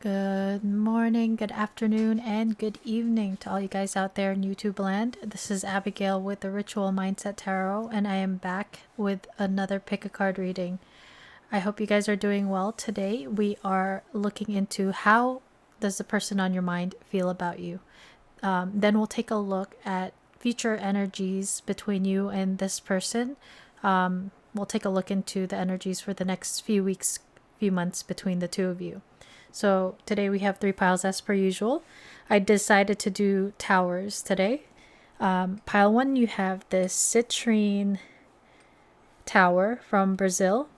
Good morning, good afternoon, and good evening to all you guys out there in YouTube land. This is Abigail with the Ritual Mindset Tarot, and I am back with another pick a card reading. I hope you guys are doing well. Today we are looking into how does the person on your mind feel about you. Then we'll take a look at future energies between you and this person. We'll take a look into the energies for the next few weeks, few months between the two of you. So today we have 3 piles as per usual. I decided to do towers today. Pile 1, you have this citrine tower from Brazil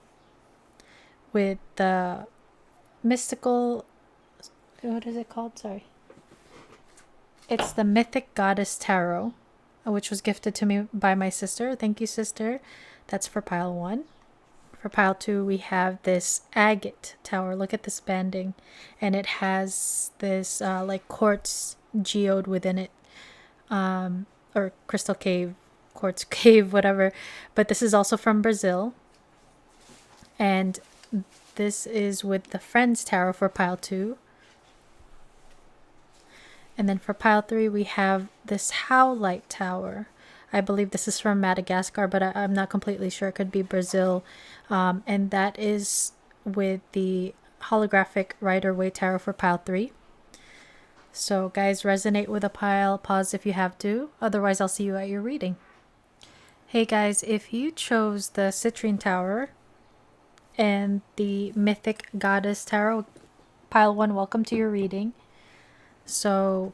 with the mystical, what is it called? Sorry. It's the Mythic Goddess Tarot, which was gifted to me by my sister. Thank you, sister. That's for pile 1. For pile 2, we have this agate tower. Look at this banding. And it has this like quartz geode within it. Or crystal cave, quartz cave, whatever. But this is also from Brazil. And this is with the Friends Tower for pile 2. And then for pile 3, we have this Howlite Tower. I believe this is from Madagascar, but I'm not completely sure. It could be Brazil. And that is with the holographic Rider-Waite Tarot for pile 3. So guys, resonate with a pile. Pause if you have to. Otherwise, I'll see you at your reading. Hey guys, if you chose the Citrine Tower and the Mythic Goddess Tarot, pile 1, welcome to your reading. So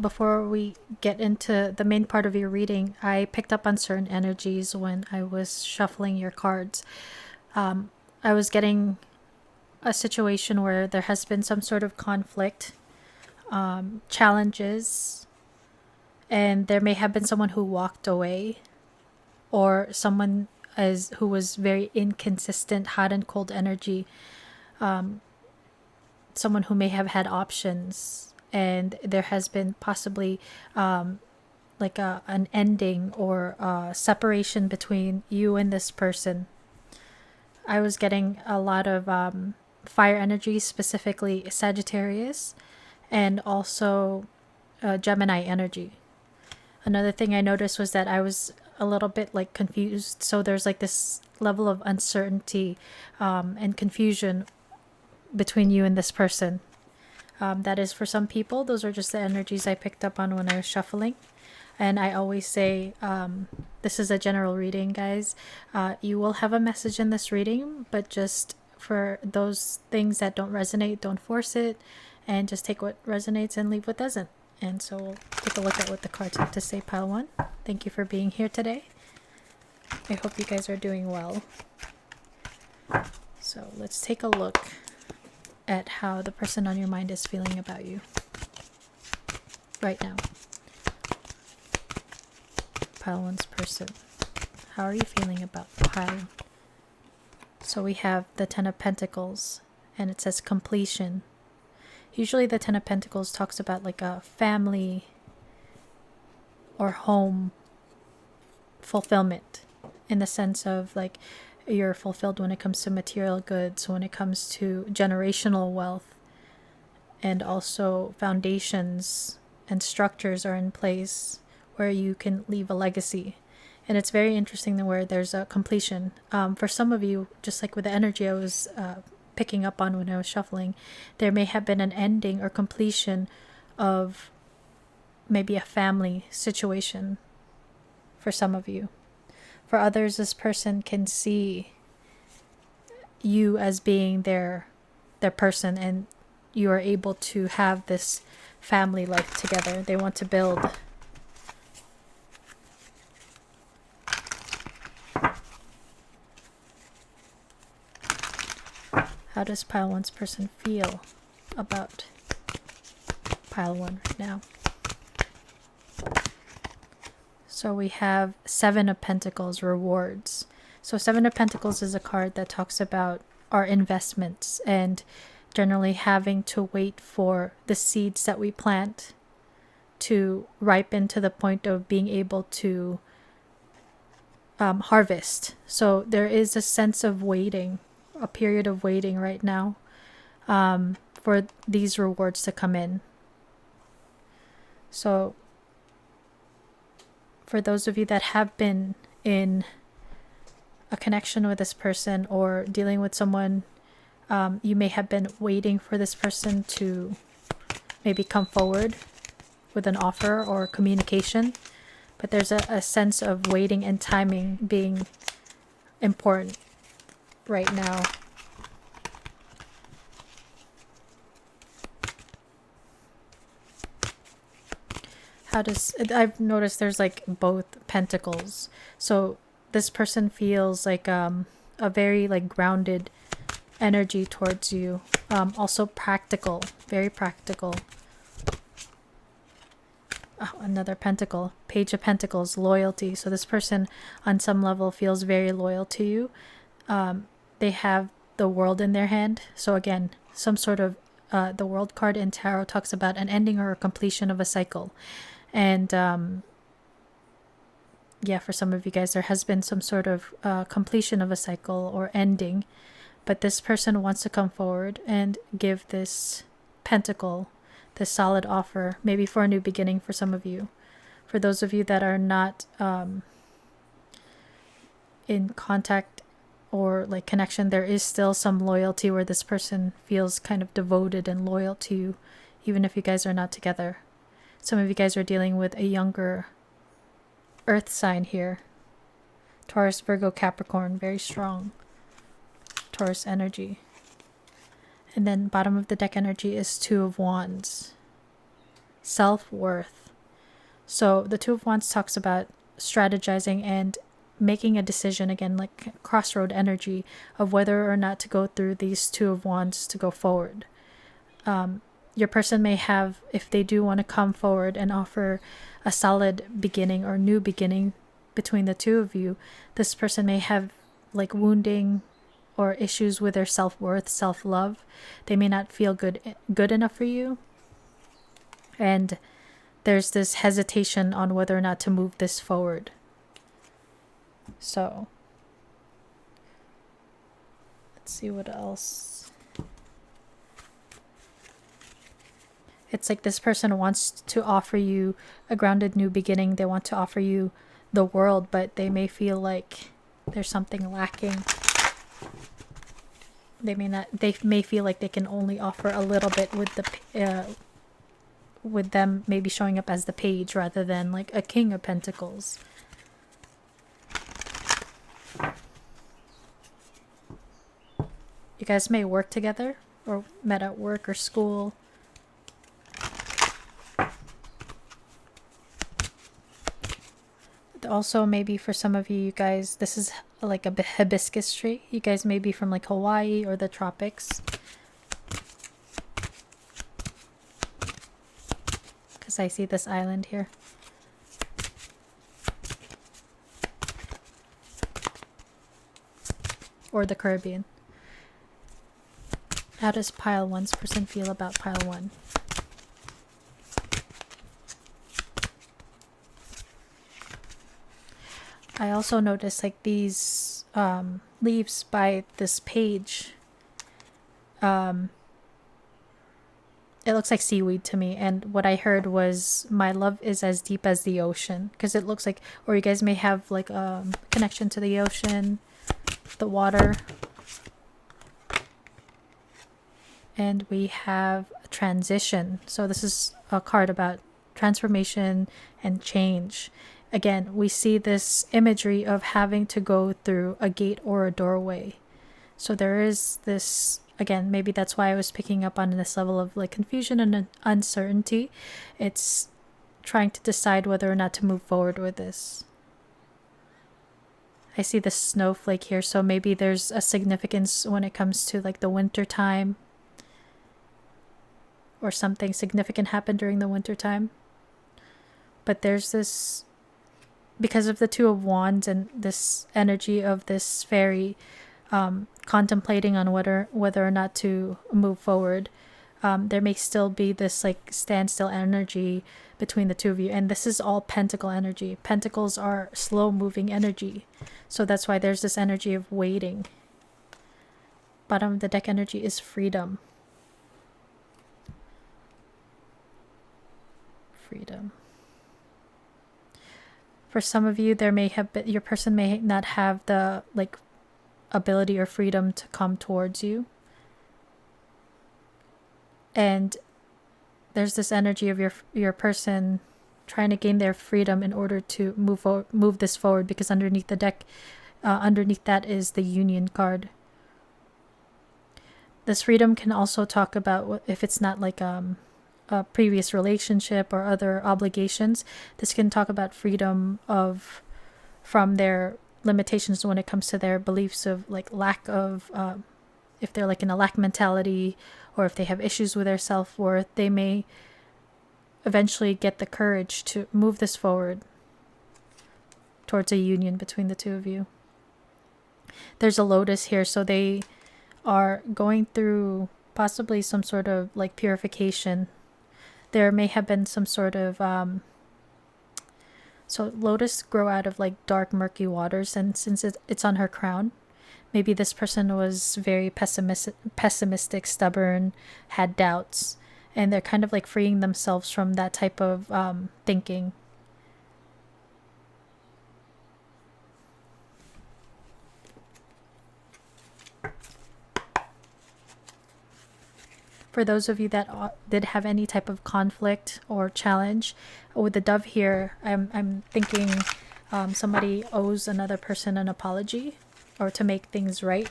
before we get into the main part of your reading, I picked up on certain energies when I was shuffling your cards. I was getting a situation where there has been some sort of conflict, challenges, and there may have been someone who walked away, or someone who was very inconsistent, hot and cold energy, someone who may have had options. And there has been possibly like an ending or a separation between you and this person. I was getting a lot of fire energy, specifically Sagittarius, and also Gemini energy. Another thing I noticed was that I was a little bit like confused. So there's like this level of uncertainty and confusion between you and this person. That is for some people. Those are just the energies I picked up on when I was shuffling. And I always say, this is a general reading, guys. You will have a message in this reading, but just for those things that don't resonate, don't force it, and just take what resonates and leave what doesn't. And so we'll take a look at what the cards have to say, pile 1. Thank you for being here today. I hope you guys are doing well. So let's take a look at how the person on your mind is feeling about you right now. Pile 1's person. How are you feeling about the pile? So we have the Ten of Pentacles, and it says completion. Usually the Ten of Pentacles talks about like a family or home fulfillment, in the sense of like you're fulfilled when it comes to material goods, when it comes to generational wealth, and also foundations and structures are in place where you can leave a legacy. And it's very interesting where there's a completion. For some of you, just like with the energy I was picking up on when I was shuffling, there may have been an ending or completion of maybe a family situation for some of you. For others, this person can see you as being their person, and you are able to have this family life together. They want to build. How does pile 1's person feel about pile 1 right now? So we have 7 of Pentacles, rewards. So 7 of Pentacles is a card that talks about our investments and generally having to wait for the seeds that we plant to ripen to the point of being able to harvest. So there is a sense of waiting, a period of waiting right now for these rewards to come in. So for those of you that have been in a connection with this person or dealing with someone, you may have been waiting for this person to maybe come forward with an offer or communication, but there's a sense of waiting and timing being important right now. I've noticed there's like both pentacles. So this person feels like a very like grounded energy towards you. Also practical, very practical. Oh, another pentacle, Page of Pentacles, loyalty. So this person on some level feels very loyal to you. They have the world in their hand. So again, some sort of the world card in tarot talks about an ending or a completion of a cycle. And yeah, for some of you guys, there has been some sort of completion of a cycle or ending. But this person wants to come forward and give this pentacle, this solid offer, maybe for a new beginning for some of you. For those of you that are not in contact or like connection, there is still some loyalty where this person feels kind of devoted and loyal to you, even if you guys are not together. Some of you guys are dealing with a younger earth sign here. Taurus, Virgo, Capricorn, very strong Taurus energy. And then bottom of the deck energy is Two of Wands. Self-worth. So the Two of Wands talks about strategizing and making a decision, again, like crossroad energy of whether or not to go through these Two of Wands to go forward. Your person may have, if they do want to come forward and offer a solid beginning or new beginning between the two of you, this person may have like wounding or issues with their self-worth, self-love. They may not feel good enough for you. And there's this hesitation on whether or not to move this forward. So let's see what else. It's like this person wants to offer you a grounded new beginning. They want to offer you the world, but they may feel like there's something lacking. They may feel like they can only offer a little bit with them maybe showing up as the Page rather than like a King of Pentacles. You guys may work together or met at work or school. Also, maybe for some of you guys, this is like a hibiscus tree. You guys may be from like Hawaii or the tropics. Because I see this island here. Or the Caribbean. How does pile one's person feel about pile one? I also noticed like these leaves by this page. It looks like seaweed to me. And what I heard was, my love is as deep as the ocean. Because it looks like, or you guys may have like a connection to the ocean, the water. And we have a transition. So this is a card about transformation and change. Again, we see this imagery of having to go through a gate or a doorway. So there is this, again, maybe that's why I was picking up on this level of like confusion and uncertainty. It's trying to decide whether or not to move forward with this. I see the snowflake here, so maybe there's a significance when it comes to like the winter time, or something significant happened during the winter time. But there's this, because of the Two of Wands and this energy of this fairy contemplating on whether or not to move forward, there may still be this like standstill energy between the two of you. And this is all pentacle energy. Pentacles are slow moving energy, so that's why there's this energy of waiting. Bottom of the deck energy is freedom. freedom. For some of you, there may have been, your person may not have the like ability or freedom to come towards you. And there's this energy of your person trying to gain their freedom in order to move this forward, because underneath the deck, underneath that is the Union card. This freedom can also talk about, if it's not like a previous relationship or other obligations, this can talk about freedom from their limitations when it comes to their beliefs of like lack of, if they're like in a lack mentality, or if they have issues with their self-worth, they may eventually get the courage to move this forward towards a union between the two of you. There's a Lotus here, so they are going through possibly some sort of like purification. There may have been some sort of so Lotus grow out of like dark murky waters, and since it's on her crown, maybe this person was very pessimistic, stubborn, had doubts, and they're kind of like freeing themselves from that type of thinking. For those of you that did have any type of conflict or challenge with the dove here, I'm thinking somebody owes another person an apology, or to make things right.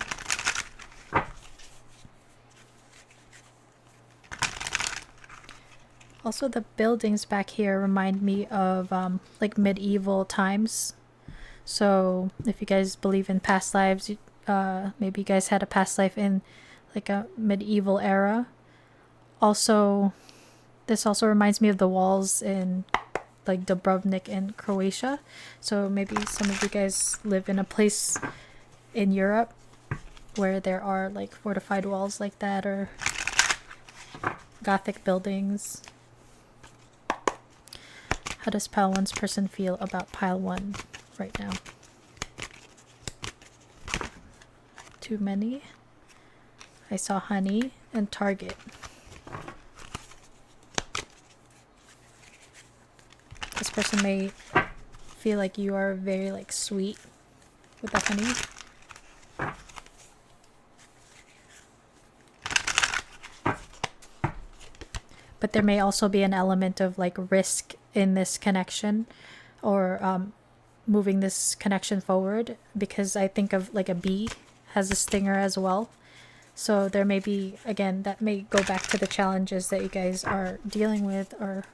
Also, the buildings back here remind me of like medieval times. So if you guys believe in past lives, maybe you guys had a past life in like a medieval era. Also, this also reminds me of the walls in like Dubrovnik in Croatia. So maybe some of you guys live in a place in Europe where there are like fortified walls like that, or Gothic buildings. How does pile one's person feel about pile one right now? Too many. I saw honey and Target. This person may feel like you are very like sweet with the honey. But there may also be an element of like risk in this connection, or moving this connection forward, because I think of like a bee has a stinger as well. So there may be, again, that may go back to the challenges that you guys are dealing with or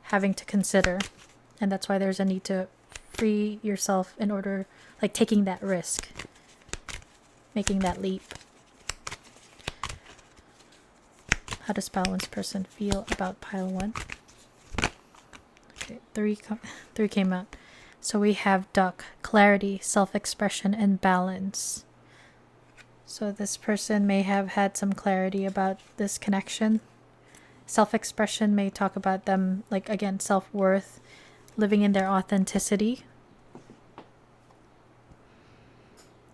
having to consider, and that's why there's a need to free yourself in order, like taking that risk, making that leap. How does pile one's person feel about pile one? Okay, three came out. So we have duck, clarity, self-expression, and balance. So this person may have had some clarity about this connection. Self-expression may talk about them, like, again, self-worth, living in their authenticity,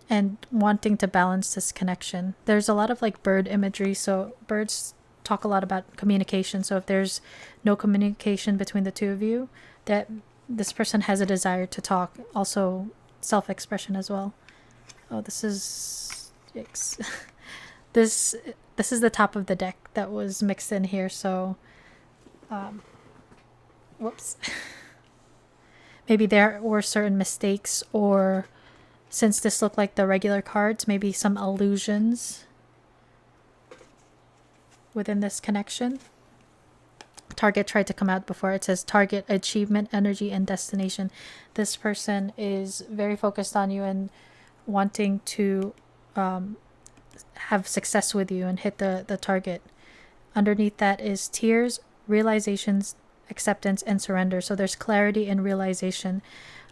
and wanting to balance this connection. There's a lot of like bird imagery, so birds talk a lot about communication. So if there's no communication between the two of you, that this person has a desire to talk. Also self-expression as well. Oh, this is yikes. this is the top of the deck that was mixed in here, so whoops. Maybe there were certain mistakes, or since this looked like the regular cards, maybe some illusions within this connection. Target tried to come out before. It says target, achievement, energy, and destination. This person is very focused on you and wanting to have success with you and hit the target. Underneath that is tears, realizations, acceptance, and surrender. So there's clarity and realization.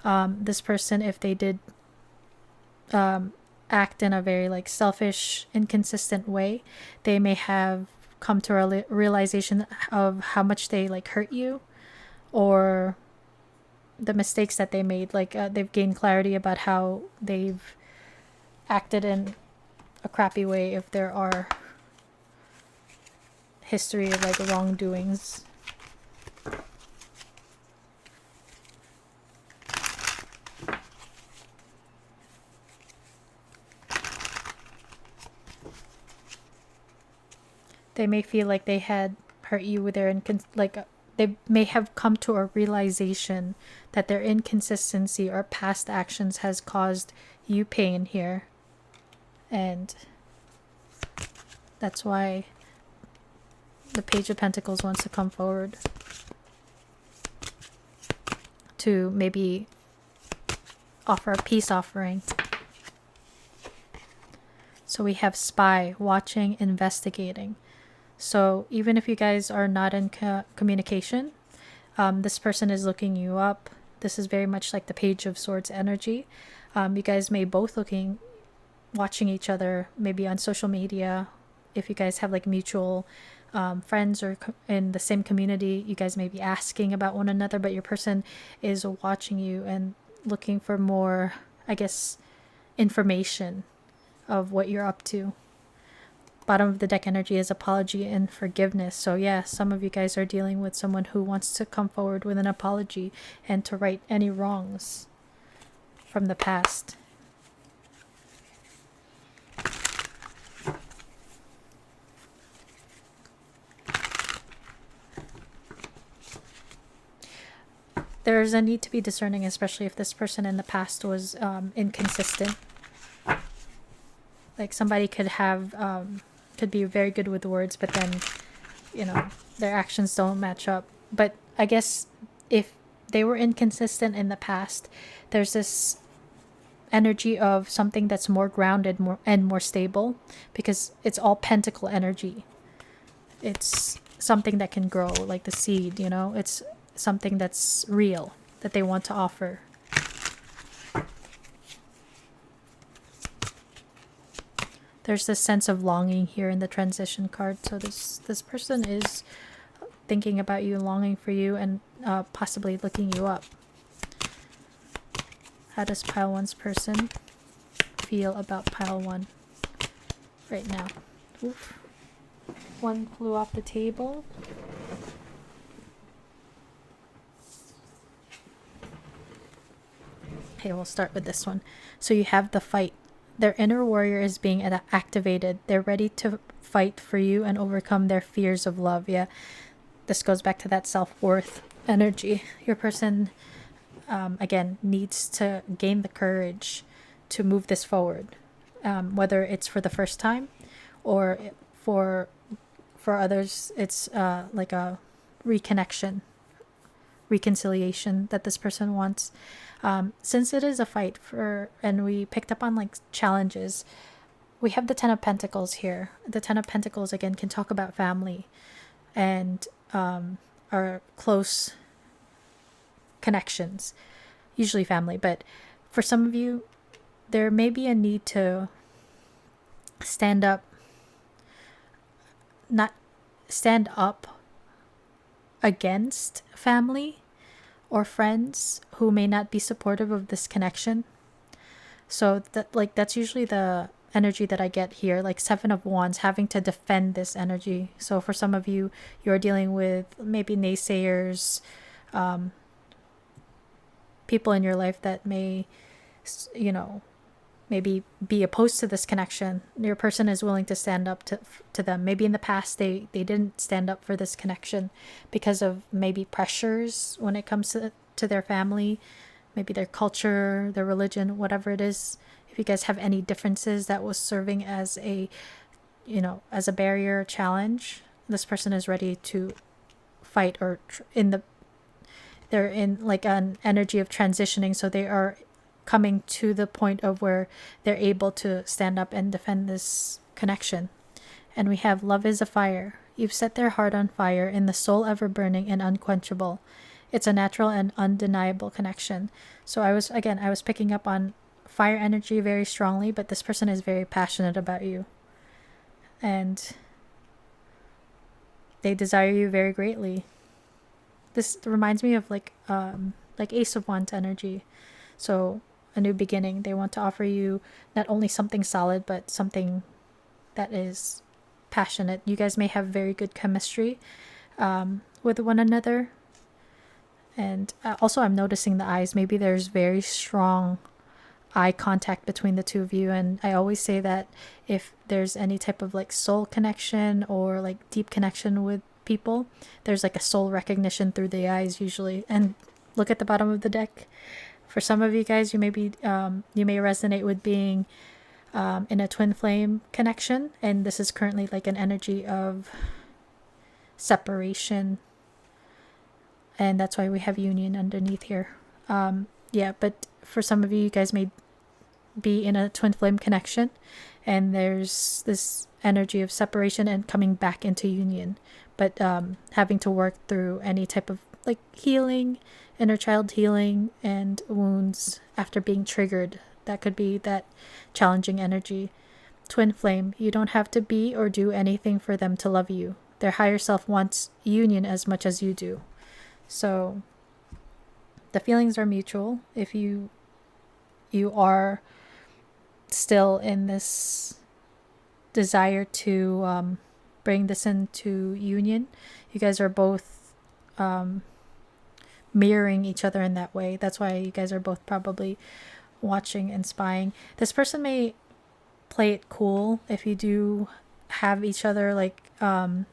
This person, if they did act in a very like selfish, inconsistent way, they may have come to a realization of how much they like hurt you, or the mistakes that they made. Like they've gained clarity about how they've acted in a crappy way, if there are history of like wrongdoings. They may feel like they had hurt you with their they may have come to a realization that their inconsistency or past actions has caused you pain here. And that's why the Page of Pentacles wants to come forward to maybe offer a peace offering. So we have spy, watching, investigating. So even if you guys are not in communication, this person is looking you up. This is very much like the Page of Swords energy. You guys may both watching each other, maybe on social media. If you guys have like mutual friends or in the same community, you guys may be asking about one another, but your person is watching you and looking for more, I guess, information of what you're up to. Bottom of the deck energy is apology and forgiveness. So yeah, some of you guys are dealing with someone who wants to come forward with an apology and to right any wrongs from the past. There's a need to be discerning, especially if this person in the past was inconsistent. Like somebody could be very good with words, but then, their actions don't match up. But I guess if they were inconsistent in the past, there's this energy of something that's more grounded and more stable, because it's all pentacle energy. It's something that can grow, like the seed, it's something that's real that they want to offer. There's this sense of longing here in the transition card. So this person is thinking about you, longing for you, and possibly looking you up. How does pile one's person feel about pile one right now? Oof. One flew off the table. Okay, we'll start with this one. So you have the fight. Their inner warrior is being activated. They're ready to fight for you and overcome their fears of love. Yeah, this goes back to that self-worth energy. Your person, again, needs to gain the courage to move this forward, whether it's for the first time or for others, it's like a reconciliation that this person wants. Since it is a fight and we picked up on like challenges, we have the Ten of Pentacles here. The Ten of Pentacles again can talk about family and our close connections, usually family. But for some of you, there may be a need to stand up against family or friends who may not be supportive of this connection. So that's usually the energy that I get here, like Seven of Wands, having to defend this energy. So for some of you, you're dealing with maybe naysayers, people in your life that may, maybe be opposed to this connection. Your person is willing to stand up to them. Maybe in the past they didn't stand up for this connection because of maybe pressures when it comes to their family, maybe their culture, their religion, whatever it is. If you guys have any differences that was serving as a barrier, challenge, this person is ready to fight, or they're in like an energy of transitioning, so they are coming to the point of where they're able to stand up and defend this connection. And we have love is a fire. You've set their heart on fire, in the soul ever burning and unquenchable. It's a natural and undeniable connection. So I was picking up on fire energy very strongly, but this person is very passionate about you. And they desire you very greatly. This reminds me of like Ace of Wands energy. So a new beginning. They want to offer you not only something solid, but something that is passionate. You guys may have very good chemistry with one another. And also I'm noticing the eyes. Maybe there's very strong eye contact between the two of you. And I always say that if there's any type of like soul connection or like deep connection with people, there's like a soul recognition through the eyes usually. And look at the bottom of the deck. For some of you guys, you may resonate with being in a twin flame connection, and this is currently like an energy of separation, and that's why we have union underneath here. Yeah, but for some of you, you guys may be in a twin flame connection, and there's this energy of separation and coming back into union, but having to work through any type of like healing, inner child healing, and wounds after being triggered. That could be that challenging energy. Twin flame, you don't have to be or do anything for them to love you. Their higher self wants union as much as you do. So the feelings are mutual. If you are still in this desire to bring this into union, you guys are both mirroring each other in that way. That's why you guys are both probably watching and spying. This person may play it cool if you do have each other like on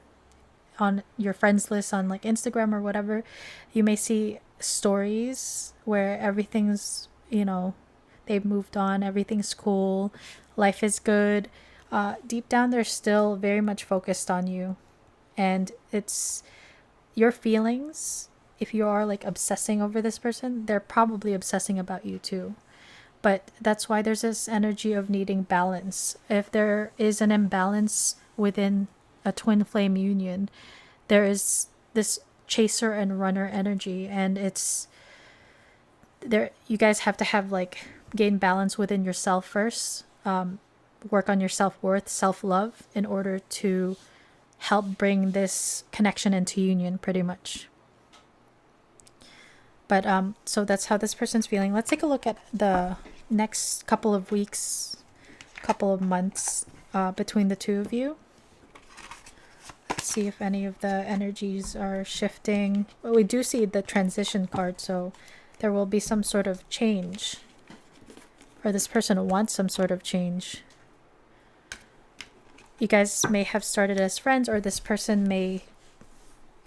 your friends list on like Instagram or whatever. You may see stories where everything's, they've moved on, everything's cool, life is good. Deep down they're still very much focused on you, and it's your feelings. If you are like obsessing over this person, they're probably obsessing about you too. But that's why there's this energy of needing balance. If there is an imbalance within a twin flame union, there is this chaser and runner energy, and it's there. You guys have to have like gain balance within yourself first. Work on your self-worth, self-love, in order to help bring this connection into union, pretty much. But so that's how this person's feeling. Let's take a look at the next couple of weeks, couple of months between the two of you. Let's see if any of the energies are shifting. Well, we do see the transition card, so there will be some sort of change, or this person wants some sort of change. You guys may have started as friends, or this person may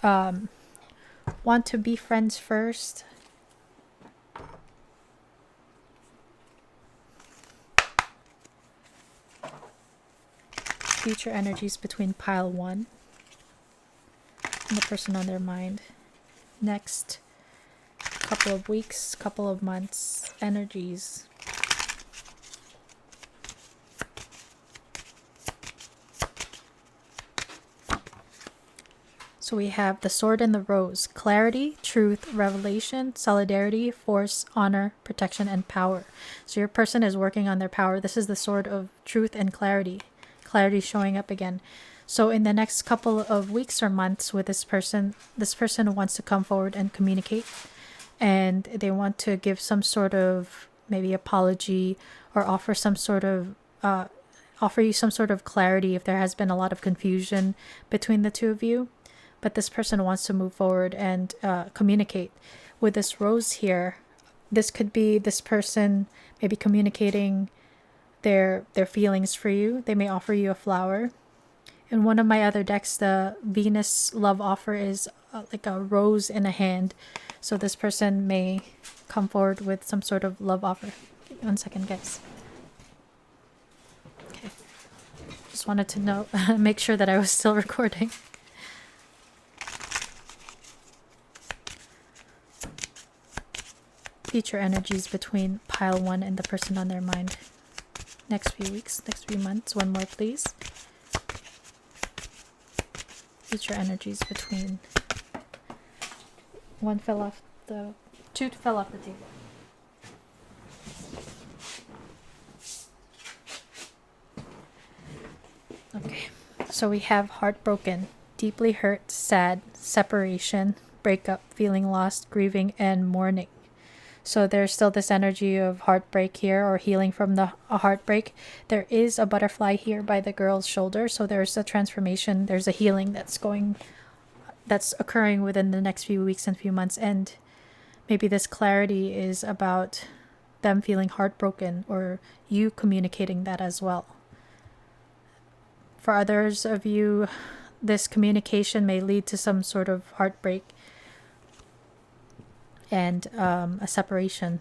want to be friends first. Future energies between pile 1 and the person on their mind. Next couple of weeks, couple of months, energies. So we have the sword and the rose. Clarity, truth, revelation, solidarity, force, honor, protection, and power. So your person is working on their power. This is the sword of truth and clarity. Clarity showing up again. So in the next couple of weeks or months with this person wants to come forward and communicate. And they want to give some sort of maybe apology, or offer some sort of offer you some sort of clarity if there has been a lot of confusion between the two of you. But this person wants to move forward and communicate. With this rose here, this could be this person maybe communicating their feelings for you. They may offer you a flower. In one of my other decks, the Venus love offer is like a rose in a hand. So this person may come forward with some sort of love offer. 1 second, guys. Okay. Just wanted to know, make sure that I was still recording. Future energies between pile 1 and the person on their mind. Next few weeks, next few months. One more, please. Future energies between... Two fell off the table. Okay, so we have heartbroken, deeply hurt, sad, separation, breakup, feeling lost, grieving, and mourning. So there's still this energy of heartbreak here, or healing from a heartbreak. There is a butterfly here by the girl's shoulder. So there's a transformation. There's a healing that's occurring within the next few weeks and few months. And maybe this clarity is about them feeling heartbroken or you communicating that as well. For others of you, this communication may lead to some sort of heartbreak and a separation.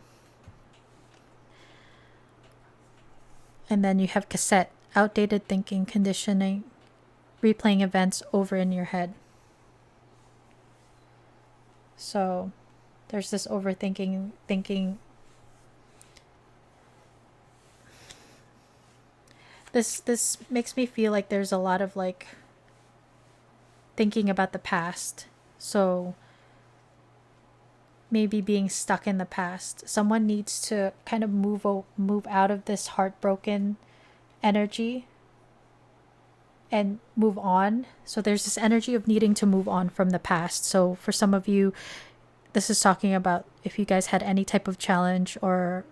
And then you have cassette, outdated thinking, conditioning, replaying events over in your head. So there's this overthinking, thinking. This makes me feel like there's a lot of like thinking about the past. So maybe being stuck in the past. Someone needs to kind of move out of this heartbroken energy and move on. So there's this energy of needing to move on from the past. So for some of you, this is talking about if you guys had any type of challenge or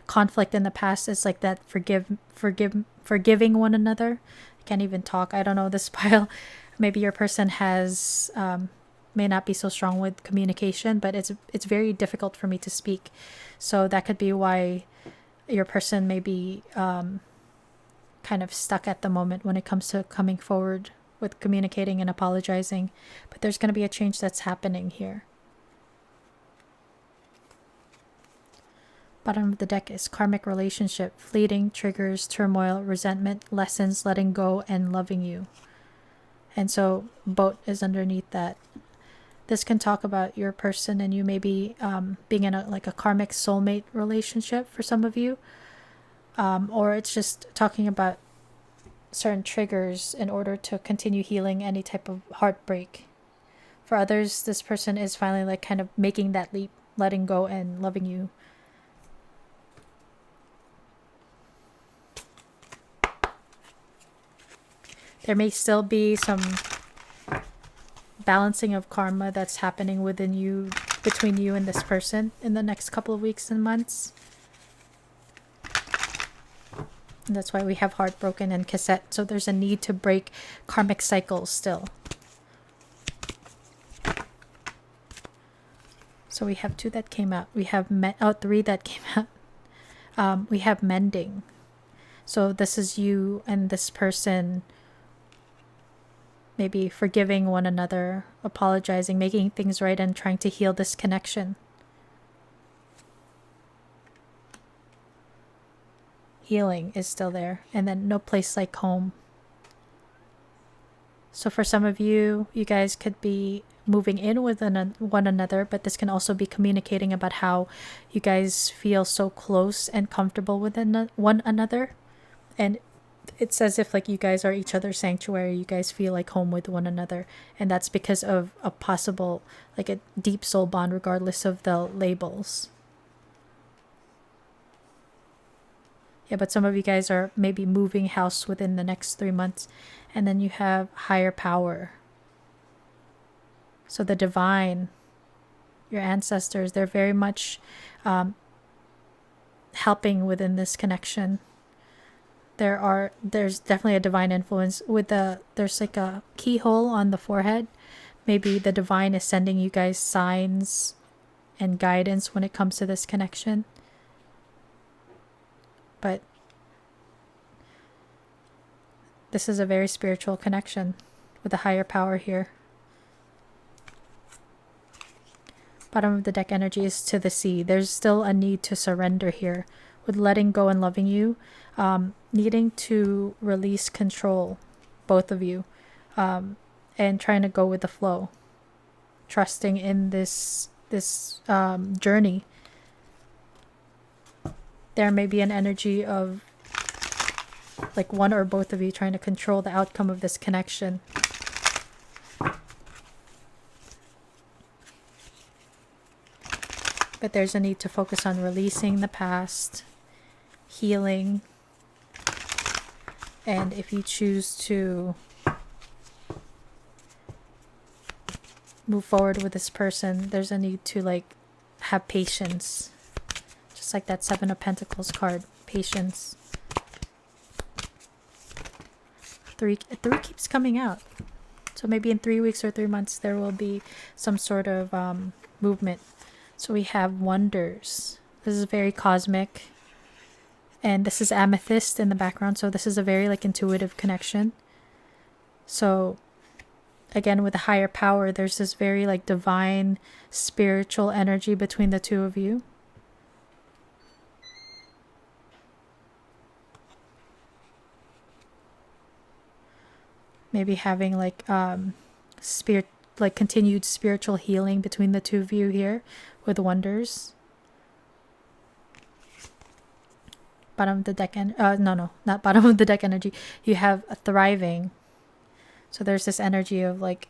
conflict in the past. It's like that forgiving one another. I can't even talk. I don't know this pile. Maybe your person has may not be so strong with communication, but it's very difficult for me to speak. So that could be why your person may be kind of stuck at the moment when it comes to coming forward with communicating and apologizing. But there's going to be a change that's happening here. Bottom of the deck is karmic relationship, fleeting, triggers, turmoil, resentment, lessons, letting go, and loving you. And so boat is underneath that. This can talk about your person and you maybe being in a karmic soulmate relationship for some of you. Or it's just talking about certain triggers in order to continue healing any type of heartbreak. For others, this person is finally like kind of making that leap, letting go and loving you. There may still be some balancing of karma that's happening within you, between you and this person in the next couple of weeks and months. And that's why we have heartbroken and cassette. So there's a need to break karmic cycles still. So we have 2 that came out. We have 3 that came out. We have mending. So this is you and this person maybe forgiving one another, apologizing, making things right, and trying to heal this connection. Healing is still there. And then no place like home. So for some of you, you guys could be moving in with one another, but this can also be communicating about how you guys feel so close and comfortable with one another. And it's as if like you guys are each other's sanctuary. You guys feel like home with one another. And that's because of a possible, like a deep soul bond, regardless of the labels. Yeah, but some of you guys are maybe moving house within the next 3 months. And then you have higher power. So the divine, your ancestors, they're very much helping within this connection. There's definitely a divine influence with there's like a keyhole on the forehead. Maybe the divine is sending you guys signs and guidance when it comes to this connection. But this is a very spiritual connection with a higher power here. Bottom of the deck energy is to the sea. There's still a need to surrender here with letting go and loving you. Needing to release control, both of you, and trying to go with the flow, trusting in this journey. There may be an energy of like one or both of you trying to control the outcome of this connection. But there's a need to focus on releasing the past, healing. And if you choose to move forward with this person, there's a need to like have patience. Just like that 7 of Pentacles card, patience. 3 keeps coming out. So maybe in 3 weeks or 3 months, there will be some sort of movement. So we have wonders. This is very cosmic. And this is amethyst in the background, so this is a very like intuitive connection. So again, with a higher power, there's this very like divine spiritual energy between the two of you. Maybe having like spirit, like continued spiritual healing between the two of you here with wonders. Bottom of the deck no, not bottom of the deck energy. You have a thriving. So there's this energy of like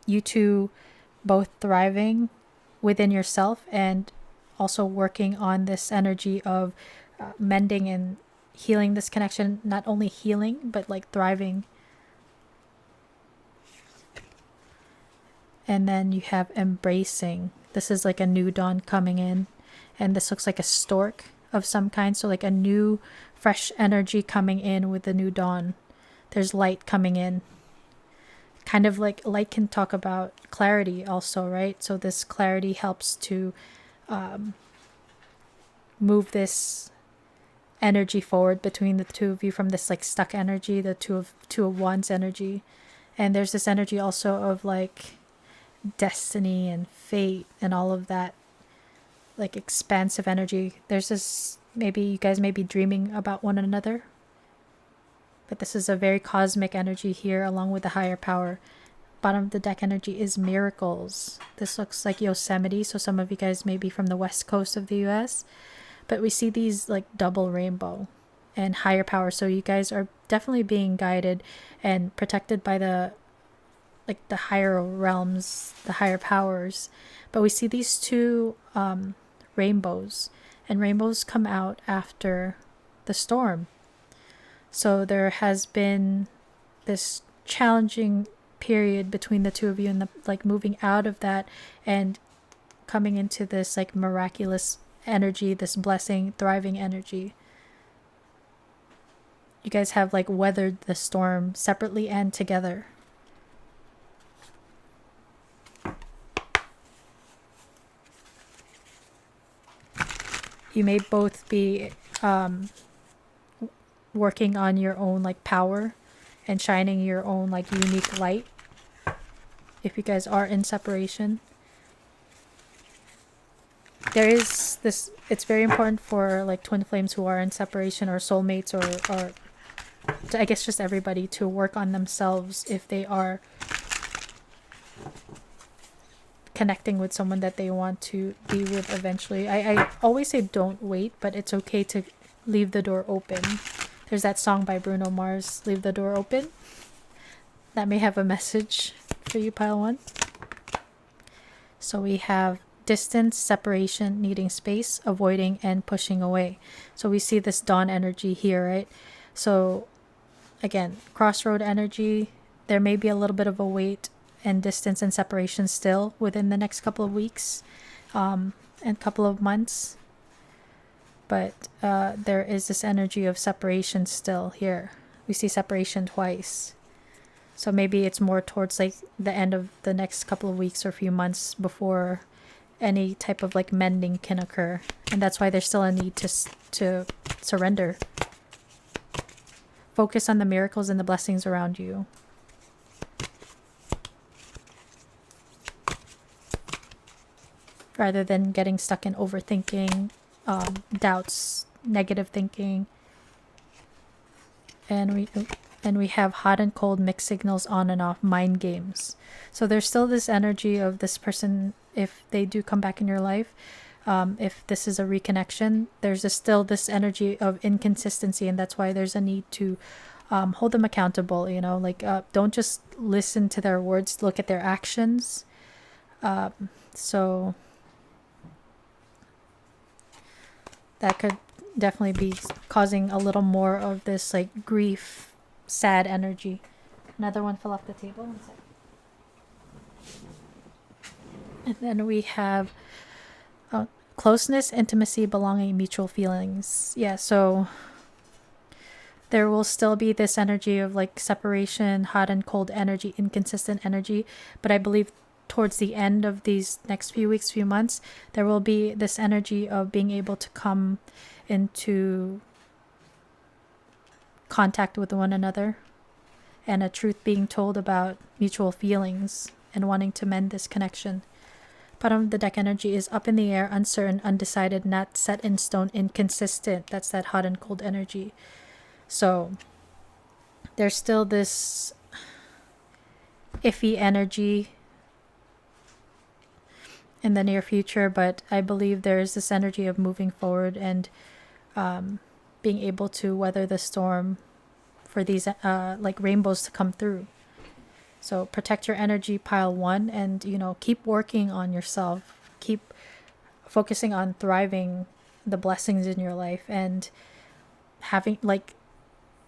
you two both thriving within yourself, and also working on this energy of mending and healing this connection. Not only healing, but like thriving. And then you have embracing. This is like a new dawn coming in, and this looks like a stork of some kind. So like a new fresh energy coming in with the new dawn. There's light coming in. Kind of like light can talk about clarity also, right? So this clarity helps to move this energy forward between the two of you from this like stuck energy, the two of wands energy. And there's this energy also of like destiny and fate and all of that like expansive energy. There's this, maybe you guys may be dreaming about one another, but this is a very cosmic energy here along with the higher power. Bottom of the deck energy is miracles. This looks like Yosemite, so some of you guys may be from the west coast of the US, but we see these like double rainbow and higher power. So you guys are definitely being guided and protected by the higher realms, the higher powers. But we see these two rainbows, and rainbows come out after the storm. So there has been this challenging period between the two of you, and the like moving out of that and coming into this like miraculous energy, this blessing, thriving energy. You guys have like weathered the storm separately and together. You may both be working on your own like power and shining your own like unique light if you guys are in separation. There is this, it's very important for like twin flames who are in separation, or soulmates, or I guess just everybody, to work on themselves if they are connecting with someone that they want to be with eventually. I always say don't wait, but it's okay to leave the door open. There's that song by Bruno Mars, Leave the Door Open. That may have a message for you, pile one. So we have distance, separation, needing space, avoiding, and pushing away. So we see this dawn energy here, right? So again, crossroad energy. There may be a little bit of a wait and distance and separation still within the next couple of weeks and couple of months. But there is this energy of separation still here. We see separation twice. So maybe it's more towards like the end of the next couple of weeks or few months before any type of like mending can occur. And that's why there's still a need to surrender. Focus on the miracles and the blessings around you. Rather than getting stuck in overthinking, doubts, negative thinking. And we have hot and cold mixed signals on and off, mind games. So there's still this energy of this person, if they do come back in your life, if this is a reconnection, there's still this energy of inconsistency, and that's why there's a need to hold them accountable, you know, like don't just listen to their words, look at their actions. So that could definitely be causing a little more of this like grief, sad energy. Another one fell off the table. One second. And then we have closeness, intimacy, belonging, mutual feelings. Yeah, so there will still be this energy of like separation, hot and cold energy, inconsistent energy. But I believe towards the end of these next few weeks, few months, there will be this energy of being able to come into contact with one another, and a truth being told about mutual feelings and wanting to mend this connection. Bottom of the deck energy is up in the air, uncertain, undecided, not set in stone, inconsistent. That's that hot and cold energy. So there's still this iffy energy in the near future, but I believe there is this energy of moving forward and being able to weather the storm for these like rainbows to come through. So protect your energy, pile one, and keep working on yourself. Keep focusing on thriving the blessings in your life, and having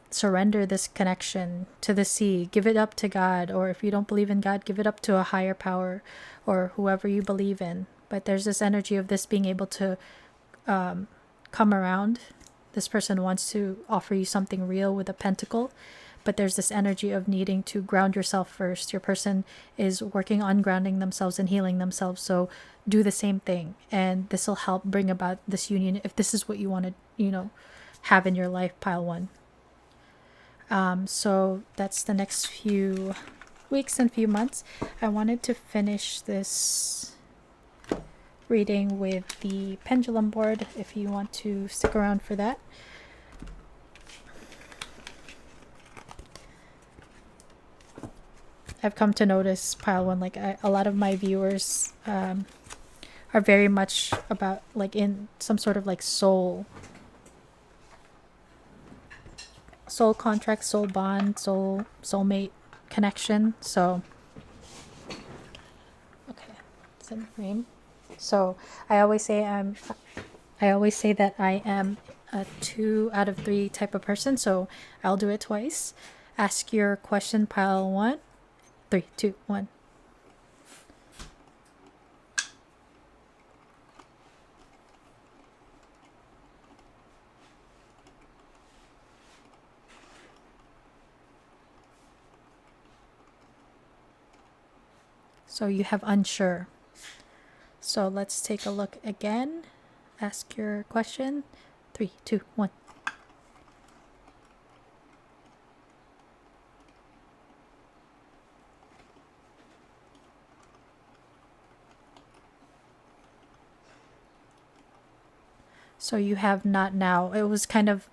surrender this connection to the sea. Give it up to God, or if you don't believe in God, give it up to a higher power or whoever you believe in. But there's this energy of this being able to come around. This person wants to offer you something real with a pentacle, but there's this energy of needing to ground yourself first. Your person is working on grounding themselves and healing themselves, so do the same thing, and this will help bring about this union if this is what you want to have in your life, pile one. So that's the next few weeks and few months. I wanted to finish this reading with the pendulum board if you want to stick around for that. I've come to notice, pile one, a lot of my viewers are very much about in some sort of soul contract, soul bond, soulmate connection. So okay, it's in frame. So I always say that I am a 2 out of 3 type of person, so I'll do it twice. Ask your question, pile 1. 3, 2, 1. So you have unsure. So let's take a look again. Ask your question. 3, 2, 1. So you have not now. It was kind of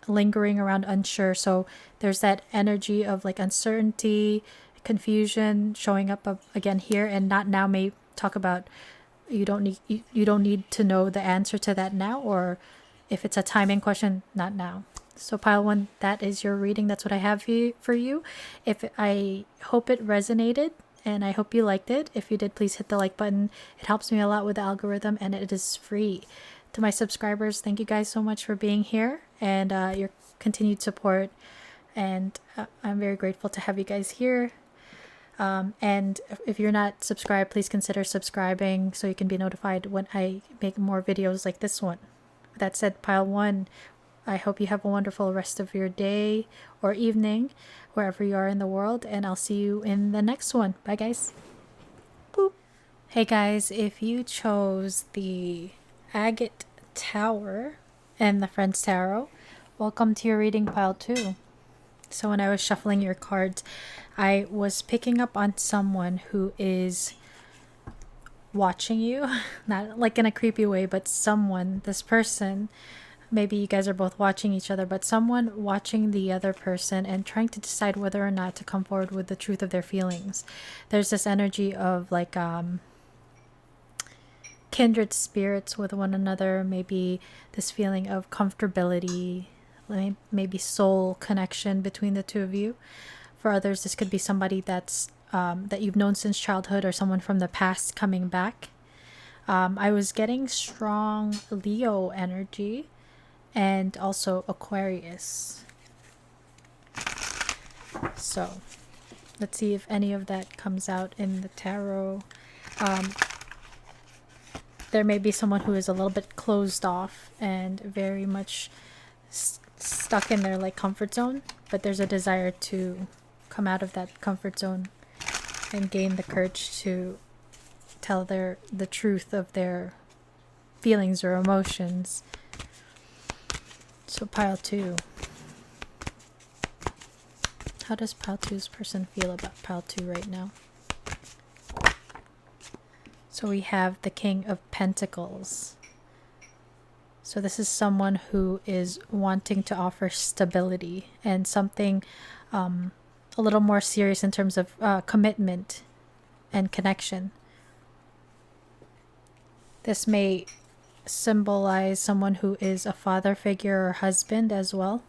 lingering around unsure. So there's that energy of uncertainty, confusion showing up again here, and not now may talk about you don't need to know the answer to that now, or if it's a timing question, not now. So pile one, that is your reading. That's what I have for you. I hope it resonated, and I hope you liked it. If you did, please hit the like button. It helps me a lot with the algorithm, and it is free. To my subscribers, thank you guys so much for being here and your continued support, and I'm very grateful to have you guys here. And if you're not subscribed, please consider subscribing so you can be notified when I make more videos like this one. With that said, pile one, I hope you have a wonderful rest of your day or evening, wherever you are in the world, and I'll see you in the next one. Bye, guys. Boop. Hey, guys, if you chose the Agate Tower and the Friends Tarot, welcome to your reading, pile 2. So when I was shuffling your cards, I was picking up on someone who is watching you, not in a creepy way, but this person, maybe you guys are both watching each other, but someone watching the other person and trying to decide whether or not to come forward with the truth of their feelings. There's this energy of kindred spirits with one another, maybe this feeling of comfortability, maybe soul connection between the two of you. For others, this could be somebody that's that you've known since childhood, or someone from the past coming back. I was getting strong Leo energy and also Aquarius. So let's see if any of that comes out in the tarot. There may be someone who is a little bit closed off and very much stuck in their comfort zone, but there's a desire to come out of that comfort zone and gain the courage to tell the truth of their feelings or emotions. So pile 2. How does pile 2's person feel about pile 2 right now? So we have the King of Pentacles. So this is someone who is wanting to offer stability and something a little more serious in terms of commitment and connection. This may symbolize someone who is a father figure or husband as well.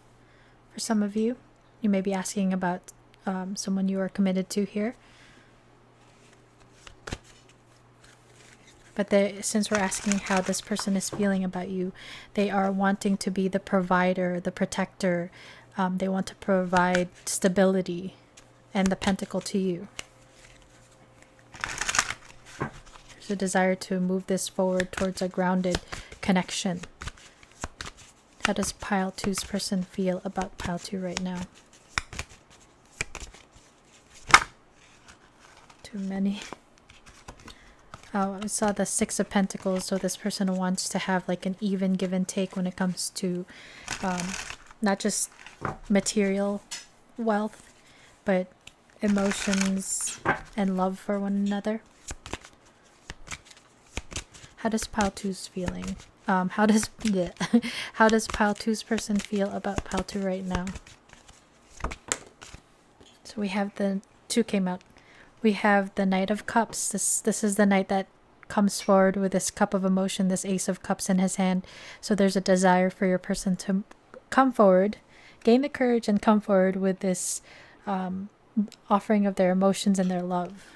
For some of you, you may be asking about someone you are committed to here. But since we're asking how this person is feeling about you, they are wanting to be the provider, the protector. They want to provide stability and the pentacle to you. There's a desire to move this forward towards a grounded connection. How does pile 2's person feel about pile 2 right now? Too many. Oh, I saw the 6 of Pentacles, so this person wants to have like an even give and take when it comes to not just material wealth, but emotions and love for one another. How does pile 2's feeling? How does pile 2's person feel about pile 2 right now? So we have the 2 came out. We have the Knight of Cups. This is the knight that comes forward with this cup of emotion, this Ace of Cups in his hand. So there's a desire for your person to come forward, gain the courage and come forward with this offering of their emotions and their love.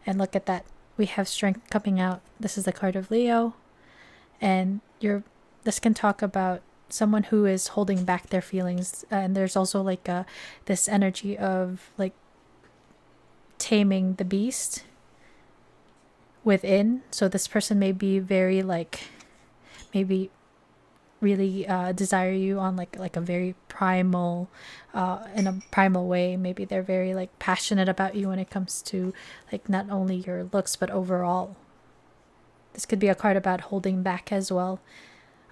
And look at that. We have Strength coming out. This is the card of Leo. And this can talk about someone who is holding back their feelings. And there's also like this energy of like taming the beast within. So this person may be very like, maybe really desire you on like a very primal in a primal way. Maybe they're very like passionate about you when it comes to like not only your looks but overall. This could be a card about holding back as well,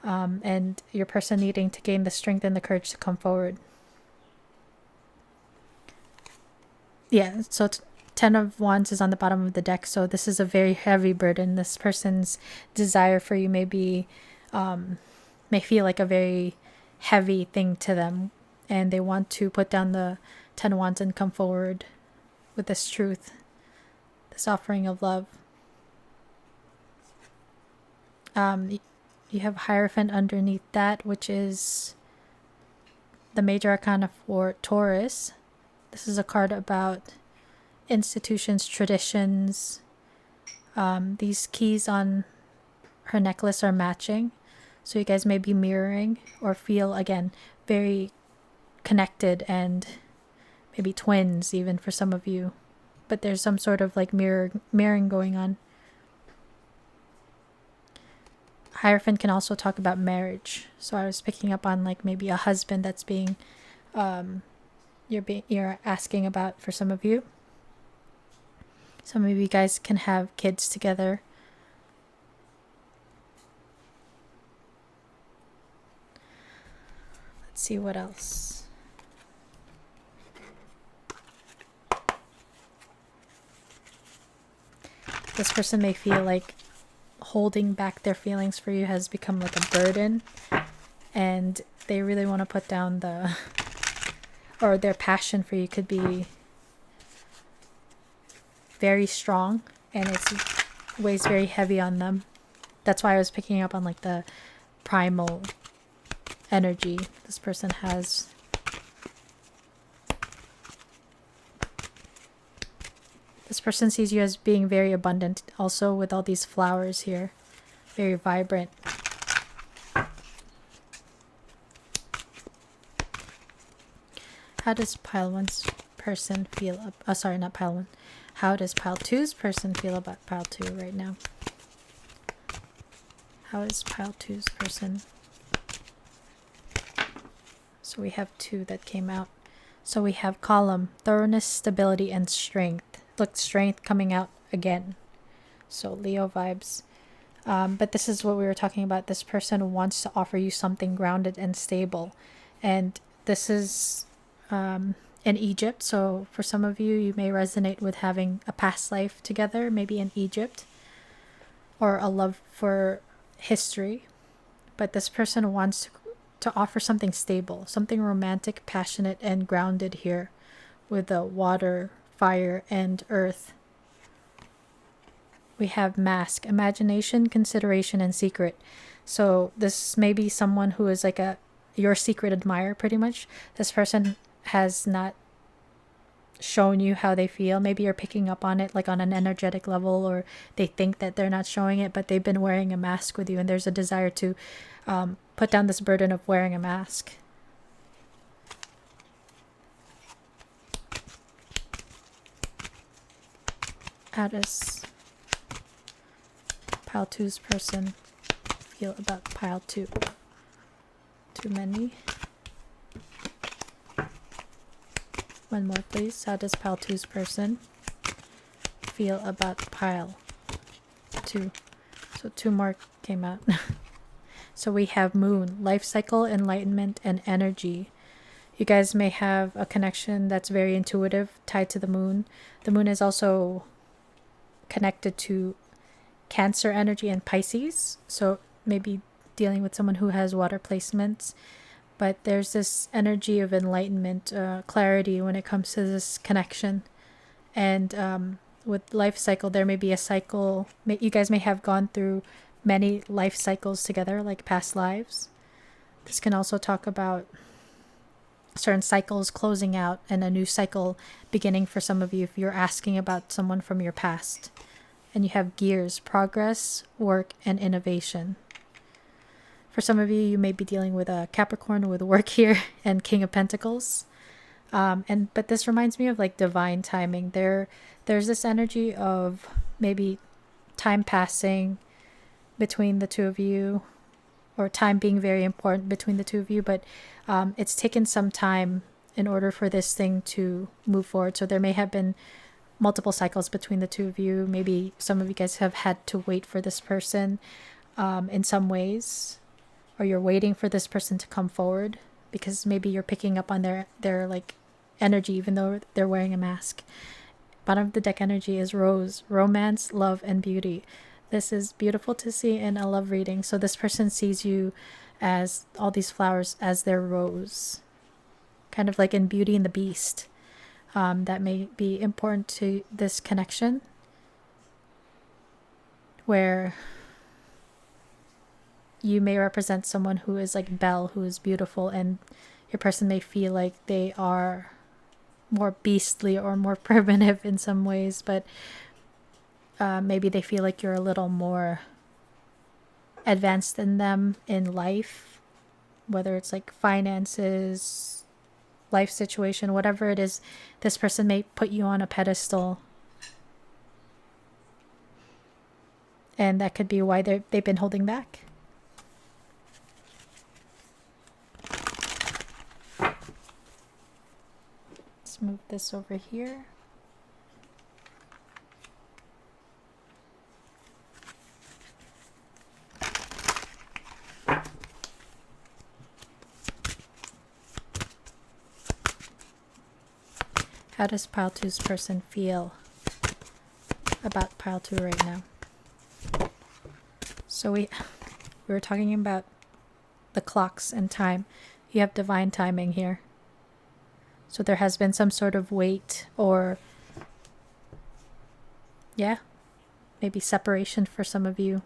and your person needing to gain the strength and the courage to come forward. Yeah, so 10 of Wands is on the bottom of the deck, so this is a very heavy burden. This person's desire for you may feel like a very heavy thing to them, and they want to put down the 10 of Wands and come forward with this truth, this offering of love. You have Hierophant underneath that, which is the major arcana for Taurus. This is a card about institutions, traditions. These keys on her necklace are matching, so you guys may be mirroring or feel again very connected, and maybe twins even for some of you, but there's some sort of like mirroring going on. Hierophant can also talk about marriage, so I was picking up on like maybe a husband that's being you're asking about for some of you. Some of you guys can have kids together. Let's see what else. This person may feel like holding back their feelings for you has become like a burden, and they really want to put down or their passion for you could be very strong, and it weighs very heavy on them. That's why I was picking up on like the primal energy this person has. This person sees you as being very abundant, also with all these flowers here, very vibrant. How does pile 1's person feel? Sorry, not pile 1. How does pile 2's person feel about pile 2 right now? How is pile 2's person? So we have 2 that came out. So we have column, thoroughness, stability, and strength. Look, strength coming out again. So Leo vibes. But this is what we were talking about. This person wants to offer you something grounded and stable. And this is in Egypt. So for some of you, you may resonate with having a past life together, maybe in Egypt, or a love for history. But this person wants to offer something stable, something romantic, passionate, and grounded here with the water, fire, and earth. We have mask, imagination, consideration, and secret. So this may be someone who is like your secret admirer, pretty much. This person has not shown you how they feel. Maybe you're picking up on it like on an energetic level, or they think that they're not showing it, but they've been wearing a mask with you, and there's a desire to put down this burden of wearing a mask. How does pile 2's person feel about pile 2? Too many. One more, please. How does pile 2's person feel about pile 2? So 2 more came out. So we have moon, life cycle, enlightenment, and energy. You guys may have a connection that's very intuitive, tied to the moon. The moon is also connected to Cancer energy and Pisces. So maybe dealing with someone who has water placements. But there's this energy of enlightenment, clarity when it comes to this connection. And with life cycle, there may be a cycle. You guys may have gone through many life cycles together, like past lives. This can also talk about certain cycles closing out and a new cycle beginning for some of you if you're asking about someone from your past. And you have gears, progress, work, and innovation. For some of you, you may be dealing with a Capricorn with work here and King of Pentacles. But this reminds me of like divine timing. There's this energy of maybe time passing between the two of you, or time being very important between the two of you, but it's taken some time in order for this thing to move forward. So there may have been multiple cycles between the two of you. Maybe some of you guys have had to wait for this person in some ways, or you're waiting for this person to come forward because maybe you're picking up on their like energy even though they're wearing a mask. Bottom of the deck energy is rose, romance, love, and beauty. This is beautiful to see in a love reading. So this person sees you as all these flowers as their rose, kind of like in Beauty and the Beast. That may be important to this connection, where you may represent someone who is like Belle, who is beautiful, and your person may feel like they are more beastly or more primitive in some ways, but maybe they feel like you're a little more advanced than them in life, whether it's like finances, life situation, whatever it is. This person may put you on a pedestal, and that could be why they've been holding back. Let's move this over here. How does pile 2's person feel about pile 2 right now? So we were talking about the clocks and time. You have divine timing here. So there has been some sort of wait, or maybe separation for some of you.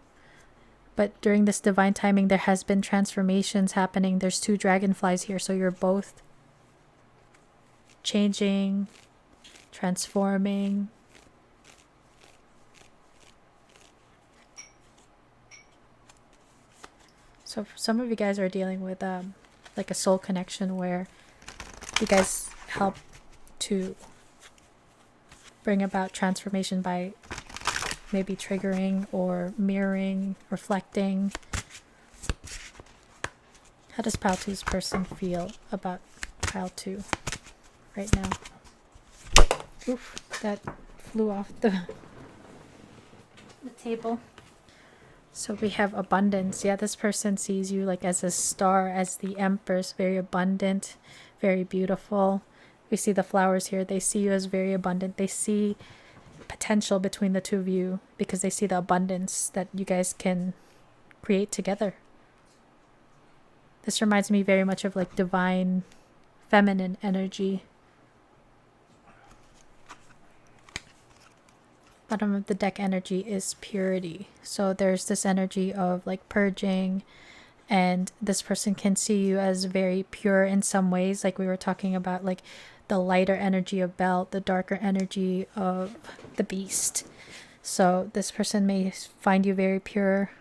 But during this divine timing, there has been transformations happening. There's 2 dragonflies here, so you're both changing, transforming. So some of you guys are dealing with like a soul connection where you guys help to bring about transformation by maybe triggering or mirroring, reflecting. How does pile 2's person feel about pile 2 right now? Oof, that flew off the table. So we have abundance. Yeah, this person sees you like as a star, as the empress, very abundant, very beautiful. We see the flowers here. They see you as very abundant. They see potential between the two of you because they see the abundance that you guys can create together. This reminds me very much of like divine feminine energy. Bottom of the deck energy is purity. So there's this energy of like purging, and this person can see you as very pure in some ways, like we were talking about, like the lighter energy of Belt, the darker energy of the Beast. So this person may find you very pure,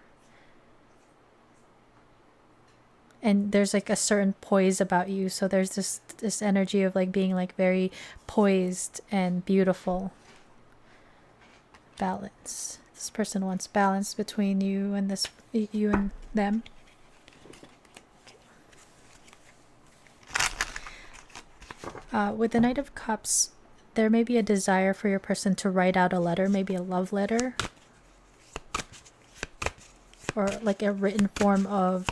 and there's like a certain poise about you. So there's this energy of like being like very poised and beautiful. Balance. This person wants balance between you and them. With the Knight of Cups, there may be a desire for your person to write out a letter, maybe a love letter, or like a written form of,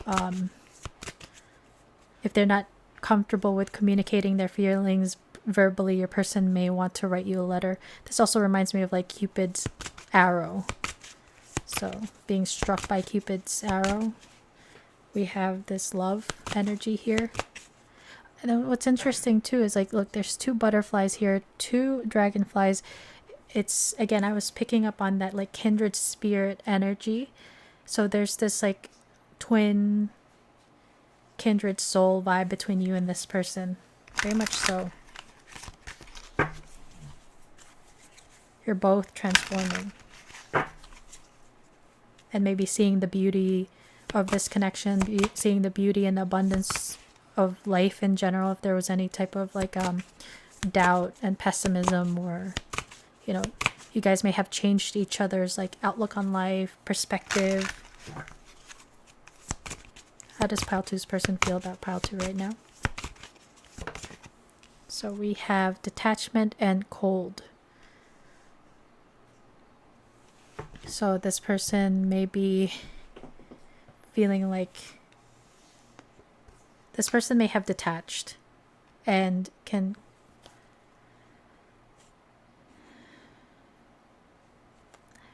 if they're not comfortable with communicating their feelings verbally, your person may want to write you a letter. This also reminds me of like Cupid's arrow. So being struck by Cupid's arrow, we have this love energy here. And then what's interesting too is like, look, there's 2 butterflies here, 2 dragonflies. It's, again, I was picking up on that like kindred spirit energy. So there's this like twin kindred soul vibe between you and this person. Very much so. You're both transforming. And maybe seeing the beauty of this connection, seeing the beauty and abundance of life in general, if there was any type of like doubt and pessimism, or you guys may have changed each other's like outlook on life, perspective. How does pile 2's person feel about pile 2 right now? So we have detachment and cold. So this person may be feeling like this person may have detached and can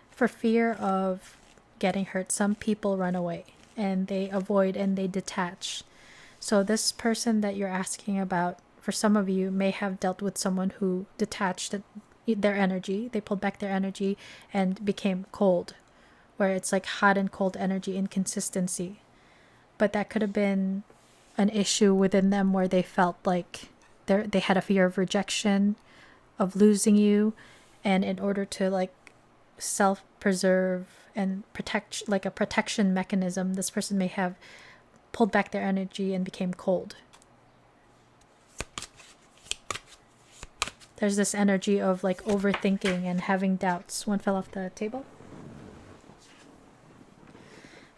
for fear of getting hurt, some people run away and they avoid and they detach. So this person that you're asking about, for some of you, may have dealt with someone who detached their energy. They pulled back their energy and became cold, where it's like hot and cold energy inconsistency. But that could have been an issue within them where they felt like they had a fear of rejection, of losing you, and in order to like self-preserve and protect, like a protection mechanism, this person may have pulled back their energy and became cold. There's this energy of like overthinking and having doubts. One fell off the table.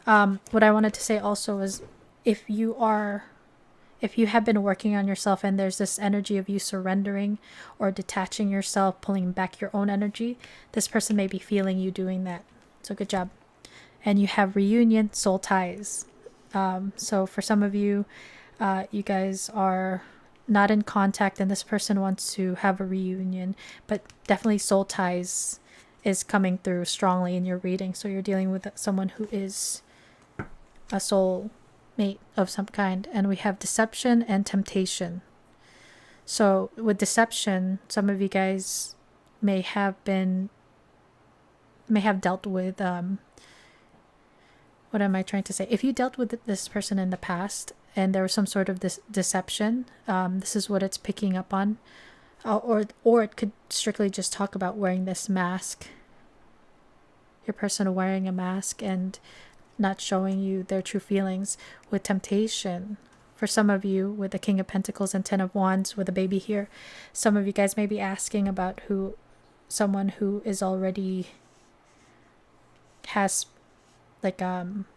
What I wanted to say also is, if you have been working on yourself and there's this energy of you surrendering or detaching yourself, pulling back your own energy, this person may be feeling you doing that. So good job. And you have reunion, soul ties. So for some of you, you guys are not in contact and this person wants to have a reunion, but definitely soul ties is coming through strongly in your reading. So you're dealing with someone who is a soul mate of some kind. And we have deception and temptation. So with deception, some of you guys may have dealt with what am I trying to say? If you dealt with this person in the past and there was some sort of this deception, this is what it's picking up on. Or it could strictly just talk about wearing this mask. Your person wearing a mask and not showing you their true feelings. With temptation, for some of you, with the King of Pentacles and 10 of Wands with a baby here, some of you guys may be asking about someone who is already has like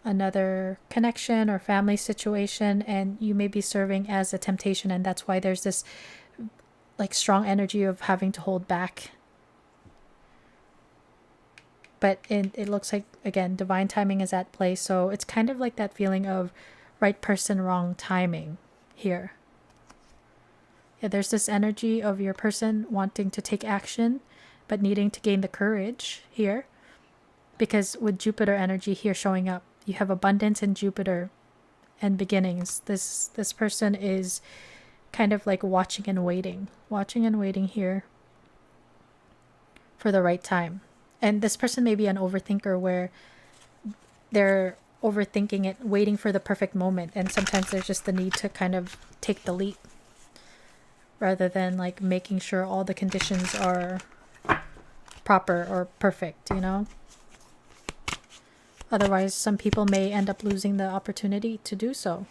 another connection or family situation, and you may be serving as a temptation, and that's why there's this like strong energy of having to hold back. But it looks like, again, divine timing is at play. So it's kind of like that feeling of right person, wrong timing here. Yeah, there's this energy of your person wanting to take action, but needing to gain the courage here. Because with Jupiter energy here showing up, you have abundance in Jupiter and beginnings. This person is kind of like watching and waiting here for the right time. And this person may be an overthinker where they're overthinking it, waiting for the perfect moment. And sometimes there's just the need to kind of take the leap rather than like making sure all the conditions are proper or perfect, you know? Otherwise, some people may end up losing the opportunity to do so.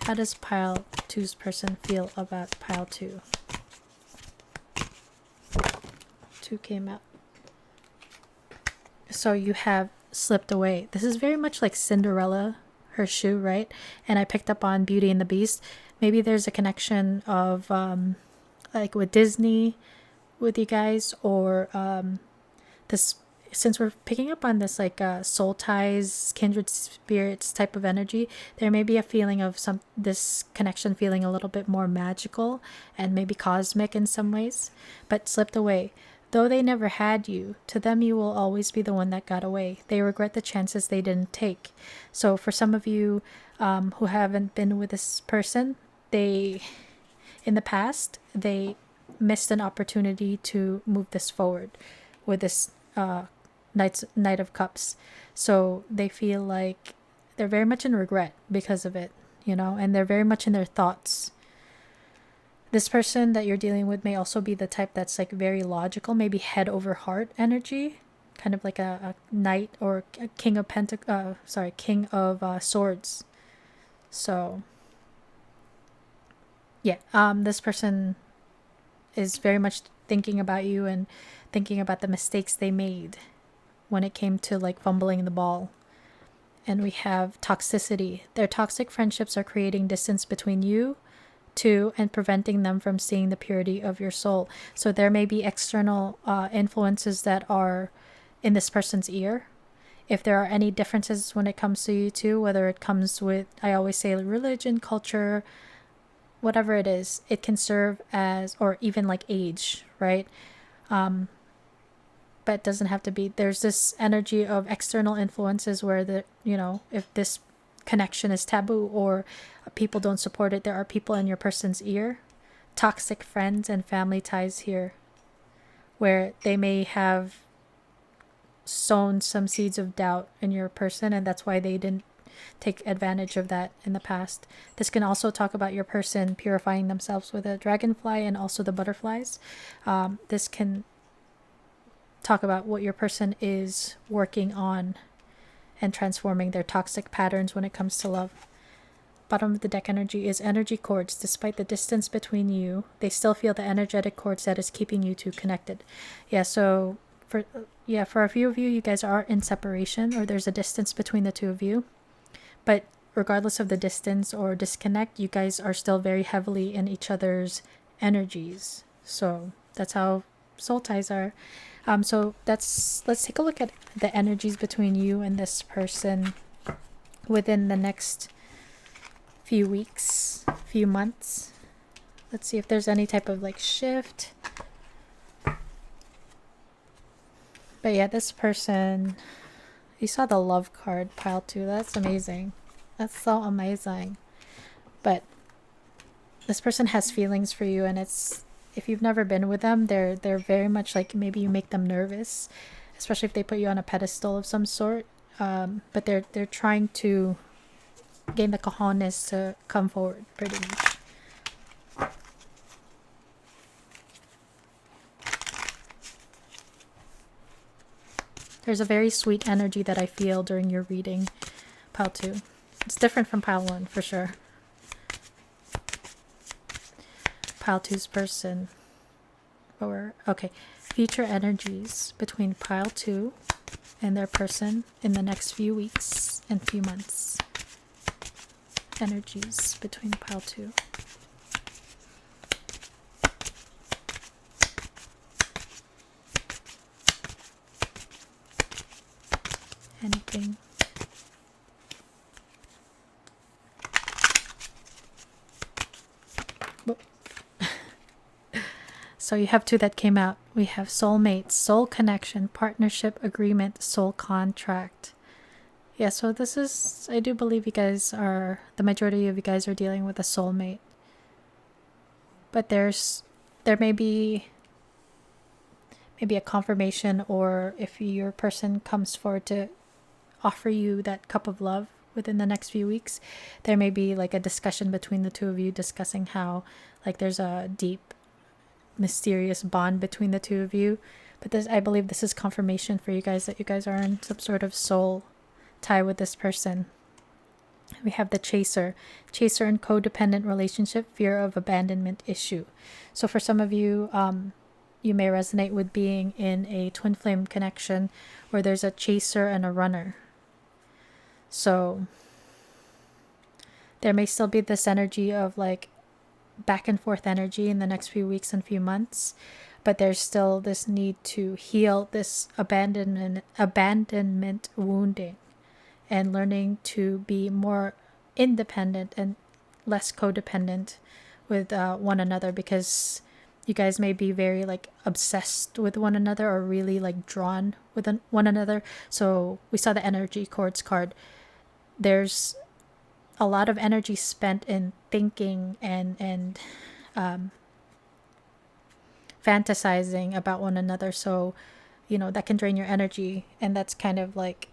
How does pile 2's person feel about pile 2? 2 came out. So you have slipped away. This is very much like Cinderella, her shoe, right? And I picked up on Beauty and the Beast. Maybe there's a connection of like with Disney with you guys, or this, since we're picking up on this like soul ties, kindred spirits type of energy, there may be a feeling of this connection feeling a little bit more magical and maybe cosmic in some ways, but slipped away. Though they never had you, to them you will always be the one that got away. They regret the chances they didn't take. So for some of you who haven't been with this person, in the past, they missed an opportunity to move this forward with this Knight of Cups. So they feel like they're very much in regret because of it, you know, and they're very much in their thoughts. This person that you're dealing with may also be the type that's like very logical, maybe head over heart energy, kind of like a knight or a king of swords. So yeah, this person is very much thinking about you and thinking about the mistakes they made when it came to like fumbling the ball. And we have toxicity. Their toxic friendships are creating distance between you two and preventing them from seeing the purity of your soul. So there may be external influences that are in this person's ear. If there are any differences when it comes to you two, whether it comes with, I always say, religion, culture, whatever it is, it can serve as, or even like age, right? But it doesn't have to be. There's this energy of external influences where if this connection is taboo or people don't support it, there are people in your person's ear, toxic friends and family ties here, where they may have sown some seeds of doubt in your person, and that's why they didn't take advantage of that in the past. This can also talk about your person purifying themselves with a dragonfly and also the butterflies. This can talk about what your person is working on and transforming their toxic patterns when it comes to love. Bottom of the deck energy is energy cords. Despite the distance between you, they still feel the energetic cords that is keeping you two connected. Yeah, so for a few of you, you guys are in separation, or there's a distance between the two of you. But regardless of the distance or disconnect, you guys are still very heavily in each other's energies. So that's how soul ties are. So let's take a look at the energies between you and this person within the next few weeks, few months. Let's see if there's any type of like shift. But yeah, this person, you saw the love card pile 2. That's amazing. That's so amazing. But this person has feelings for you, and it's, if you've never been with them, they're very much like, maybe you make them nervous, especially if they put you on a pedestal of some sort. But they're trying to gain the cojones to come forward, pretty much. There's a very sweet energy that I feel during your reading, pile 2. It's different from pile 1 for sure. Pile 2's person, okay, future energies between pile 2 and their person in the next few weeks and few months. Energies between pile 2. Anything. So you have two that came out. We have soulmate, soul connection, partnership, agreement, soul contract. Yeah, so this is, I do believe you guys are, the majority of you guys are dealing with a soulmate. But there may be maybe a confirmation, or if your person comes forward to offer you that cup of love within the next few weeks, there may be like a discussion between the two of you discussing how like there's a deep mysterious bond between the two of you. But this, I believe this is confirmation for you guys that you guys are in some sort of soul tie with this person. We have the chaser and codependent relationship, fear of abandonment issue. So for some of you, you may resonate with being in a twin flame connection where there's a chaser and a runner. So there may still be this energy of like back and forth energy in the next few weeks and few months, but there's still this need to heal this abandonment wounding and learning to be more independent and less codependent with one another, because you guys may be very like obsessed with one another or really like drawn with one another. So we saw the energy cords card. There's a lot of energy spent in thinking and fantasizing about one another. So, you know, that can drain your energy, and that's kind of like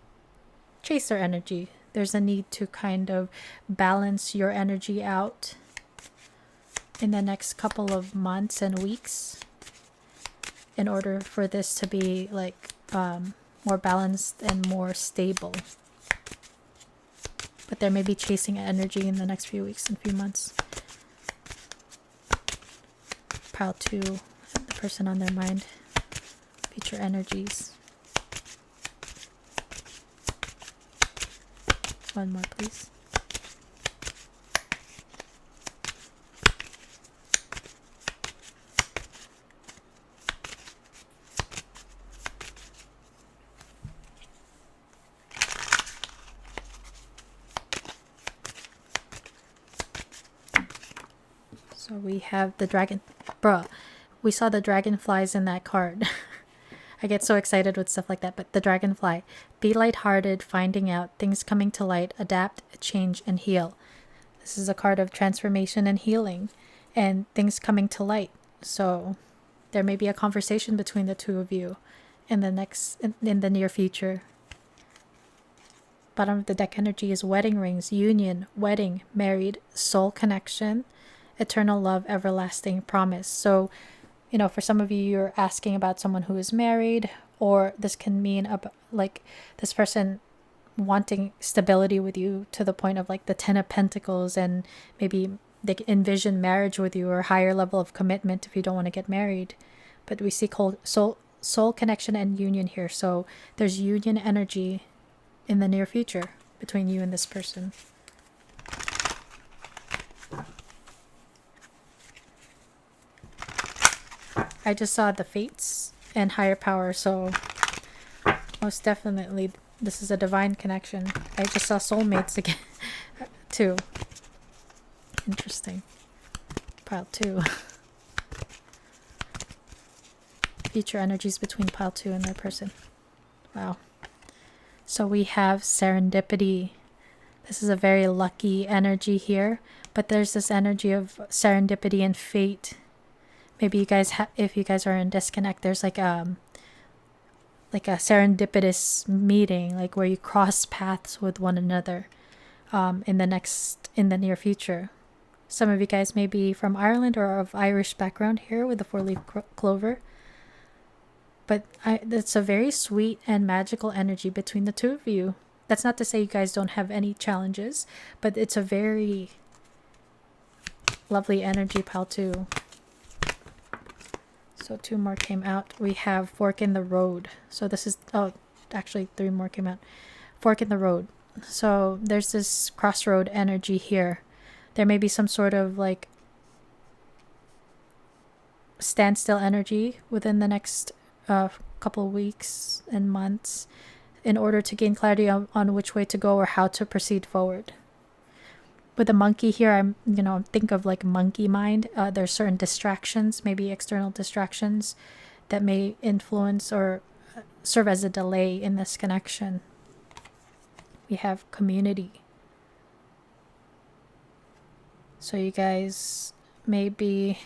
chaser energy. There's a need to kind of balance your energy out in the next couple of months and weeks in order for this to be like more balanced and more stable. But there may be chasing energy in the next few weeks and few months. Pile 2, the person on their mind. Future energies. One more, please. So we have the dragon. Bruh, we saw the dragonflies in that card. I get so excited with stuff like that. But the dragonfly. Be lighthearted, finding out, things coming to light, adapt, change, and heal. This is a card of transformation and healing and things coming to light. So there may be a conversation between the two of you in the near future. Bottom of the deck energy is wedding rings, union, wedding, married, soul connection, eternal love, everlasting promise. So, you know, for some of you, you're asking about someone who is married, or this can mean like this person wanting stability with you to the point of like the 10 of Pentacles, and maybe they envision marriage with you or higher level of commitment if you don't want to get married. But we see soul connection and union here. So there's union energy in the near future between you and this person. I just saw the fates and higher power, so most definitely this is a divine connection. I just saw soulmates again too. Interesting. Pile 2. Future energies between pile 2 and their person. Wow. So we have serendipity. This is a very lucky energy here, but there's this energy of serendipity and fate. Maybe you guys if you guys are in disconnect, there's like a serendipitous meeting, like where you cross paths with one another in the near future. Some of you guys may be from Ireland or of Irish background here with the 4-leaf clover. But it's a very sweet and magical energy between the two of you. That's not to say you guys don't have any challenges, but it's a very lovely energy, pile 2. So 2 more came out. We have fork in the road. So this is, actually 3 more came out. Fork in the road. So there's this crossroad energy here. There may be some sort of like standstill energy within the next couple weeks and months. in order to gain clarity on which way to go or how to proceed forward. With the monkey here, I'm think of like monkey mind. There's certain distractions, maybe external distractions, that may influence or serve as a delay in this connection. We have community. So you guys may be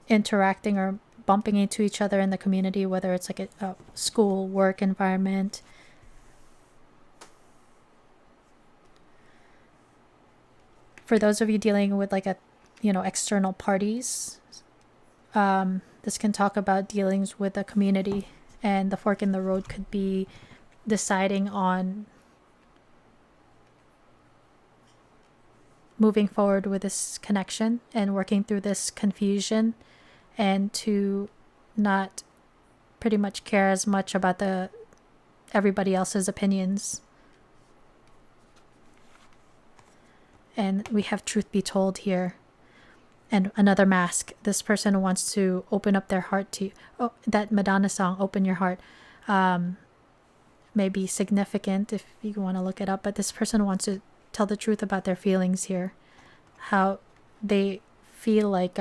interacting or bumping into each other in the community, whether it's like a school, work environment. For those of you dealing with like external parties, this can talk about dealings with a community, and the fork in the road could be deciding on moving forward with this connection and working through this confusion, and to not pretty much care as much about everybody else's opinions. And we have truth be told here. And another mask. This person wants to open up their heart to you. Oh, that Madonna song, Open Your Heart, may be significant if you want to look it up. But this person wants to tell the truth about their feelings here. How they feel like,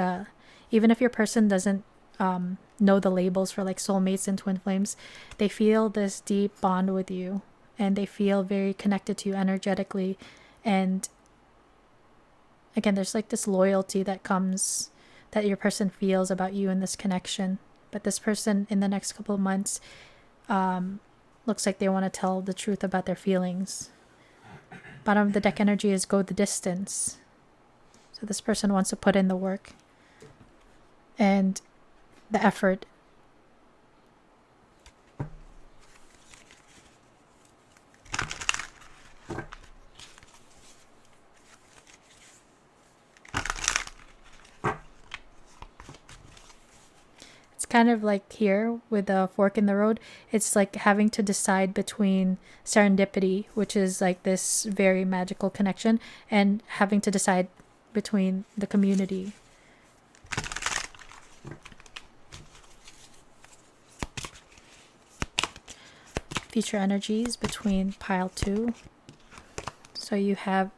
even if your person doesn't know the labels for like soulmates and twin flames, they feel this deep bond with you. And they feel very connected to you energetically. And again, there's like this loyalty that your person feels about you in this connection. But this person in the next couple of months looks like they want to tell the truth about their feelings. Bottom of the deck energy is go the distance. So this person wants to put in the work and the effort. Kind of like here with a fork in the road, it's like having to decide between serendipity, which is like this very magical connection, and having to decide between the community. Future energies between pile 2. So you have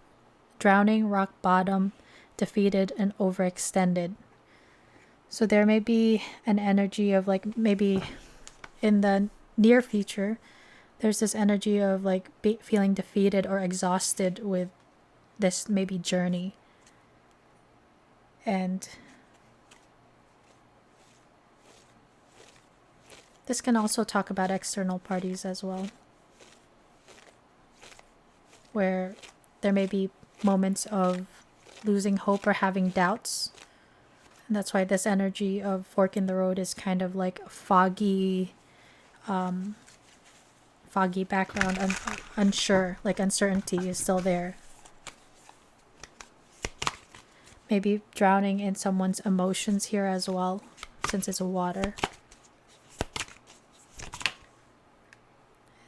drowning, rock bottom, defeated, and overextended. So there may be an energy of like, maybe in the near future, there's this energy of like feeling defeated or exhausted with this maybe journey. And this can also talk about external parties as well, where there may be moments of losing hope or having doubts. And that's why this energy of fork in the road is kind of like foggy background, unsure, like uncertainty is still there. Maybe drowning in someone's emotions here as well, since it's water.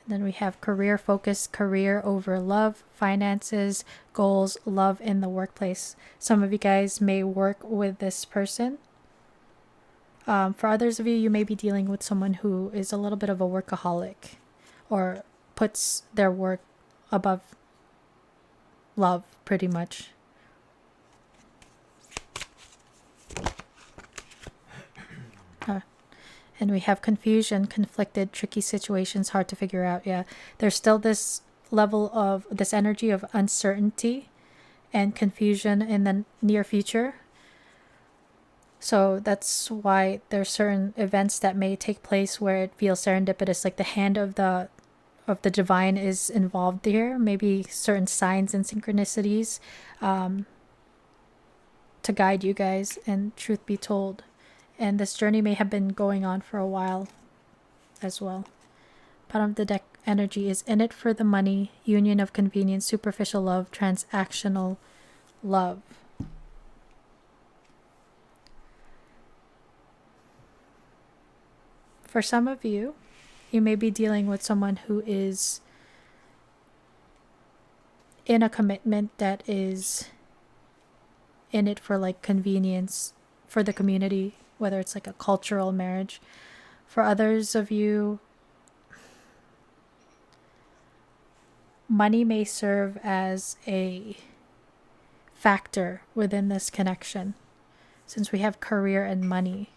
Then we have career focus, career over love, finances, goals, love in the workplace. Some of you guys may work with this person. For others of you, you may be dealing with someone who is a little bit of a workaholic or puts their work above love, pretty much. And we have confusion, conflicted, tricky situations, hard to figure out. Yeah, there's still this level of this energy of uncertainty and confusion in the near future. So that's why there's certain events that may take place where it feels serendipitous, like the hand of the divine is involved here. Maybe certain signs and synchronicities to guide you guys. And truth be told, and this journey may have been going on for a while as well. Bottom of the deck energy is in it for the money, union of convenience, superficial love, transactional love. For some of you, you may be dealing with someone who is in a commitment that is in it for like convenience for the community, whether it's like a cultural marriage. For others of you, money may serve as a factor within this connection, since we have career and money.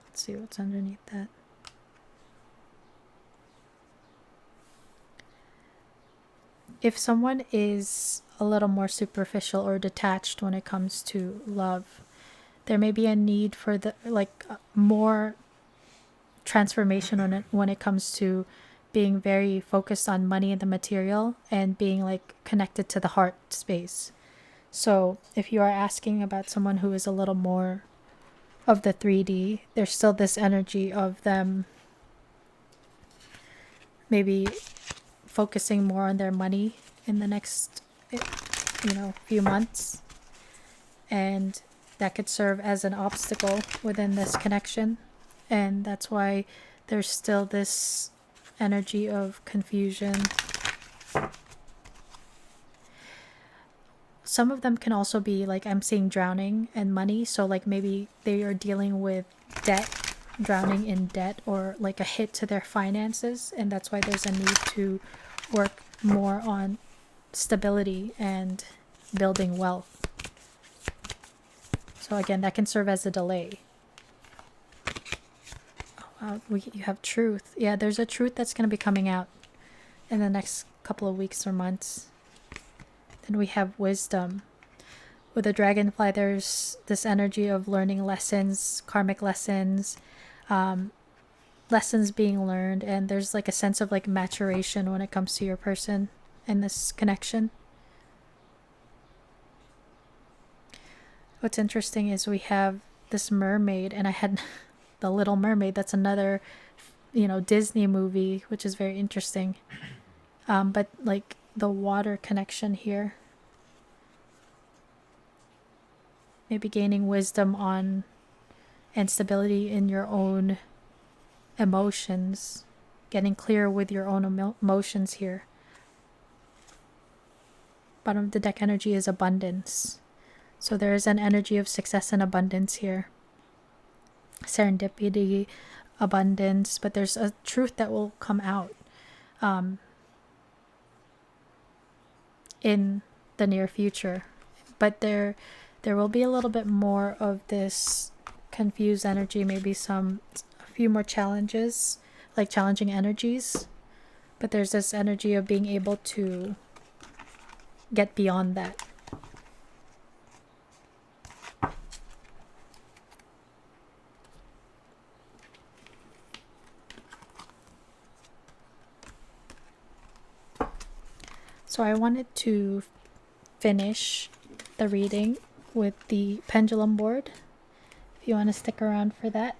Let's see what's underneath that. If someone is a little more superficial or detached when it comes to love, there may be a need for more transformation when it comes to being very focused on money and the material, and being like connected to the heart space. So if you are asking about someone who is a little more of the 3D, there's still this energy of them maybe focusing more on their money in the next few months, and that could serve as an obstacle within this connection. And that's why there's still this energy of confusion. Some of them can also be like, I'm seeing drowning and money, so like maybe they are dealing with debt, drowning in debt, or like a hit to their finances, and that's why there's a need to work more on stability and building wealth. So again, that can serve as a delay. You have truth. Yeah, there's a truth that's going to be coming out in the next couple of weeks or months. Then we have wisdom. With the dragonfly, there's this energy of learning lessons, karmic lessons, lessons being learned, and there's like a sense of like maturation when it comes to your person in this connection. What's interesting is we have this mermaid, and I had the Little Mermaid. That's another, Disney movie, which is very interesting. But like the water connection here, maybe gaining wisdom on and stability in your own emotions, getting clear with your own emotions here. Bottom of the deck energy is abundance. So there is an energy of success and abundance here. Serendipity, abundance, but there's a truth that will come out in the near future. But there will be a little bit more of this confused energy, maybe a few more challenges, like challenging energies. But there's this energy of being able to get beyond that. So I wanted to finish the reading with the pendulum board, if you want to stick around for that.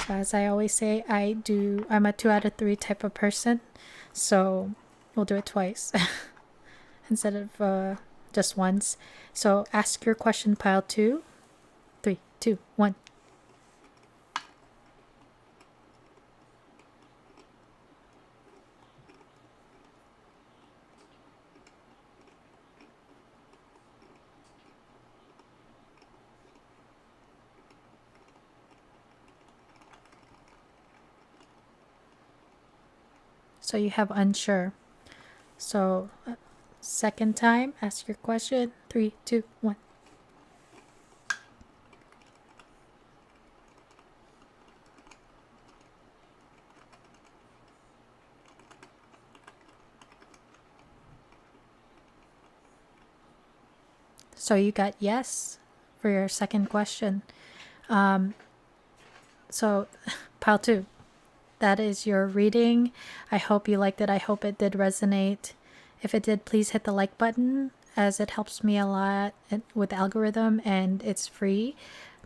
So as I always say, I'm a 2 out of 3 type of person, so we'll do it twice instead of just once. So ask your question, pile 2. 3, 2, 1. So you have unsure. So second time, ask your question. 3, 2, 1. So you got yes for your second question. So pile 2. That is your reading. I hope you liked it. I hope it did resonate. If it did, please hit the like button, as it helps me a lot with the algorithm, and it's free.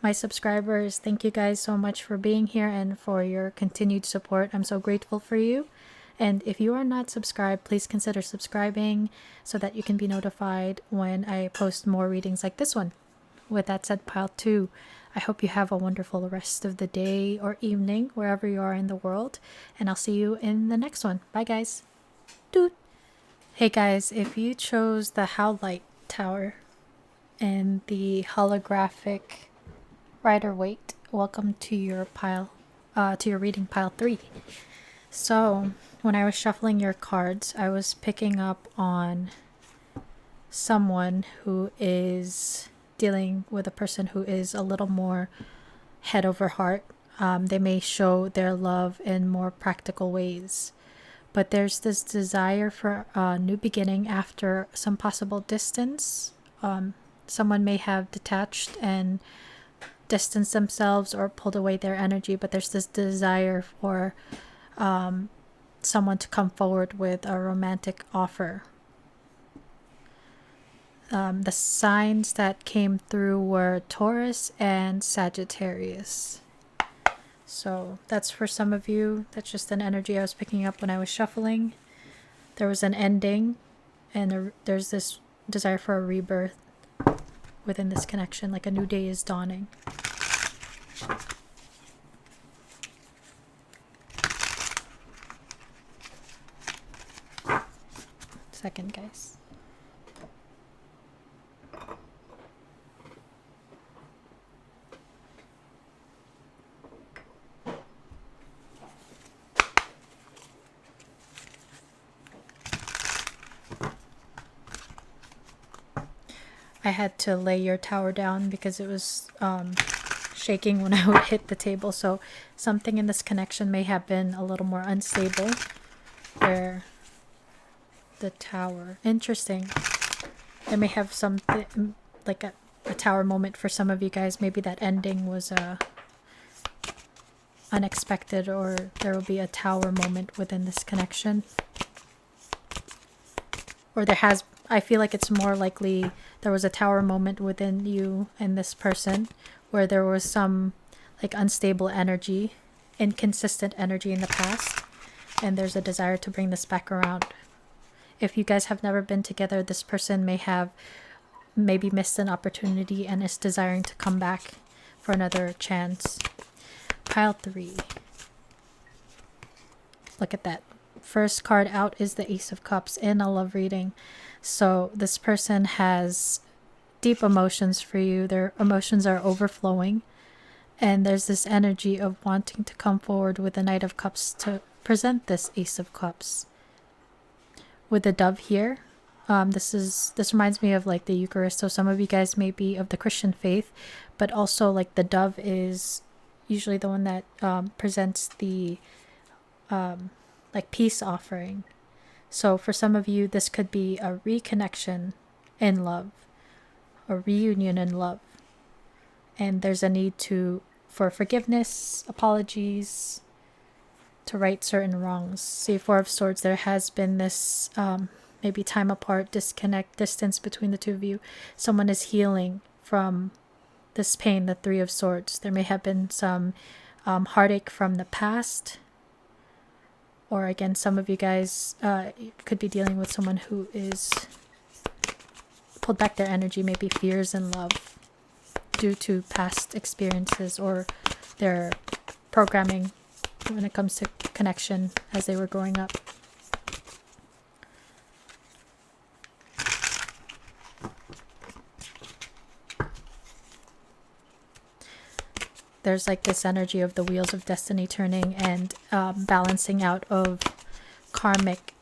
My subscribers, thank you guys so much for being here and for your continued support. I'm so grateful for you. And if you are not subscribed, please consider subscribing so that you can be notified when I post more readings like this one. With that said, pile 2. I hope you have a wonderful rest of the day or evening, wherever you are in the world. And I'll see you in the next one. Bye, guys. Doot. Hey, guys, if you chose the Howlite Tower and the holographic Rider-Waite welcome to your reading pile 3. So, when I was shuffling your cards, I was picking up on someone who is dealing with a person who is a little more head over heart. They may show their love in more practical ways, but there's this desire for a new beginning after some possible distance. Someone may have detached and distanced themselves or pulled away their energy, but there's this desire for someone to come forward with a romantic offer. The signs that came through were Taurus and Sagittarius. So that's for some of you. That's just an energy I was picking up when I was shuffling. There was an ending, and there's this desire for a rebirth within this connection, like a new day is dawning. Second, guys. I had to lay your tower down because it was shaking when I would hit the table. So something in this connection may have been a little more unstable. Where the tower. Interesting. There may have something like a tower moment for some of you guys. Maybe that ending was unexpected, or there will be a tower moment within this connection. Or I feel like it's more likely there was a tower moment within you and this person where there was some like unstable energy, inconsistent energy in the past, and there's a desire to bring this back around. If you guys have never been together, this person may have maybe missed an opportunity and is desiring to come back for another chance. Pile 3. Look at that. First card out is the Ace of Cups in a love reading. So this person has deep emotions for you. Their emotions are overflowing. And there's this energy of wanting to come forward with the Knight of Cups to present this Ace of Cups. With the dove here, this reminds me of like the Eucharist. So some of you guys may be of the Christian faith, but also like the dove is usually the one that presents the like peace offering. So for some of you, this could be a reconnection in love, a reunion in love, and there's a need for forgiveness, apologies, to right certain wrongs. See, 4 of Swords, there has been this maybe time apart, distance between the two of you. Someone is healing from this pain, the 3 of Swords. There may have been some heartache from the past. Or again, some of you guys could be dealing with someone who is pulled back their energy, maybe fears in love due to past experiences or their programming when it comes to connection as they were growing up. There's like this energy of the wheels of destiny turning and balancing out of karmic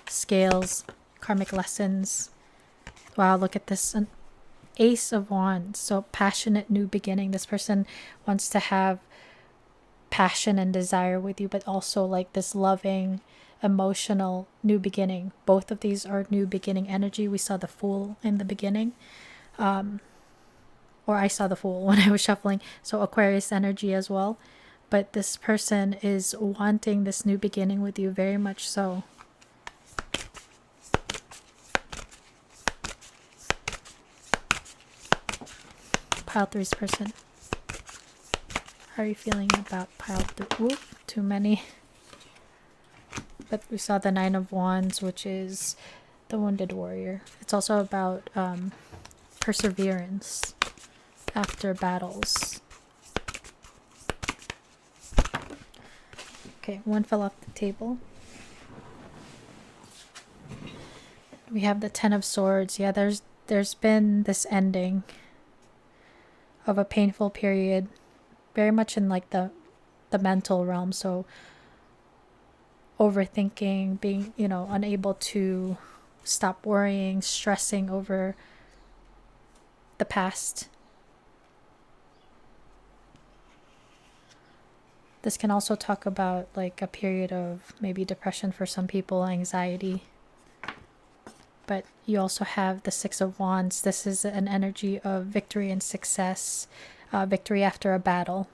scales, karmic lessons. Wow, look at this. An Ace of Wands. So passionate new beginning. This person wants to have passion and desire with you, but also like this loving, emotional new beginning. Both of these are new beginning energy. We saw the Fool in the beginning. Or I saw the Fool when I was shuffling. So Aquarius energy as well. But this person is wanting this new beginning with you very much so. Pile 3's person. How are you feeling about pile 3? Ooh, too many. But we saw the 9 of Wands, which is the Wounded Warrior. It's also about perseverance after battles. Okay, one fell off the table. We have the 10 of Swords. Yeah, there's been this ending of a painful period, very much in like the mental realm. So overthinking, being, unable to stop worrying, stressing over the past. This can also talk about like a period of maybe depression for some people, anxiety. But you also have the Six of Wands. This is an energy of victory and success, victory after a battle.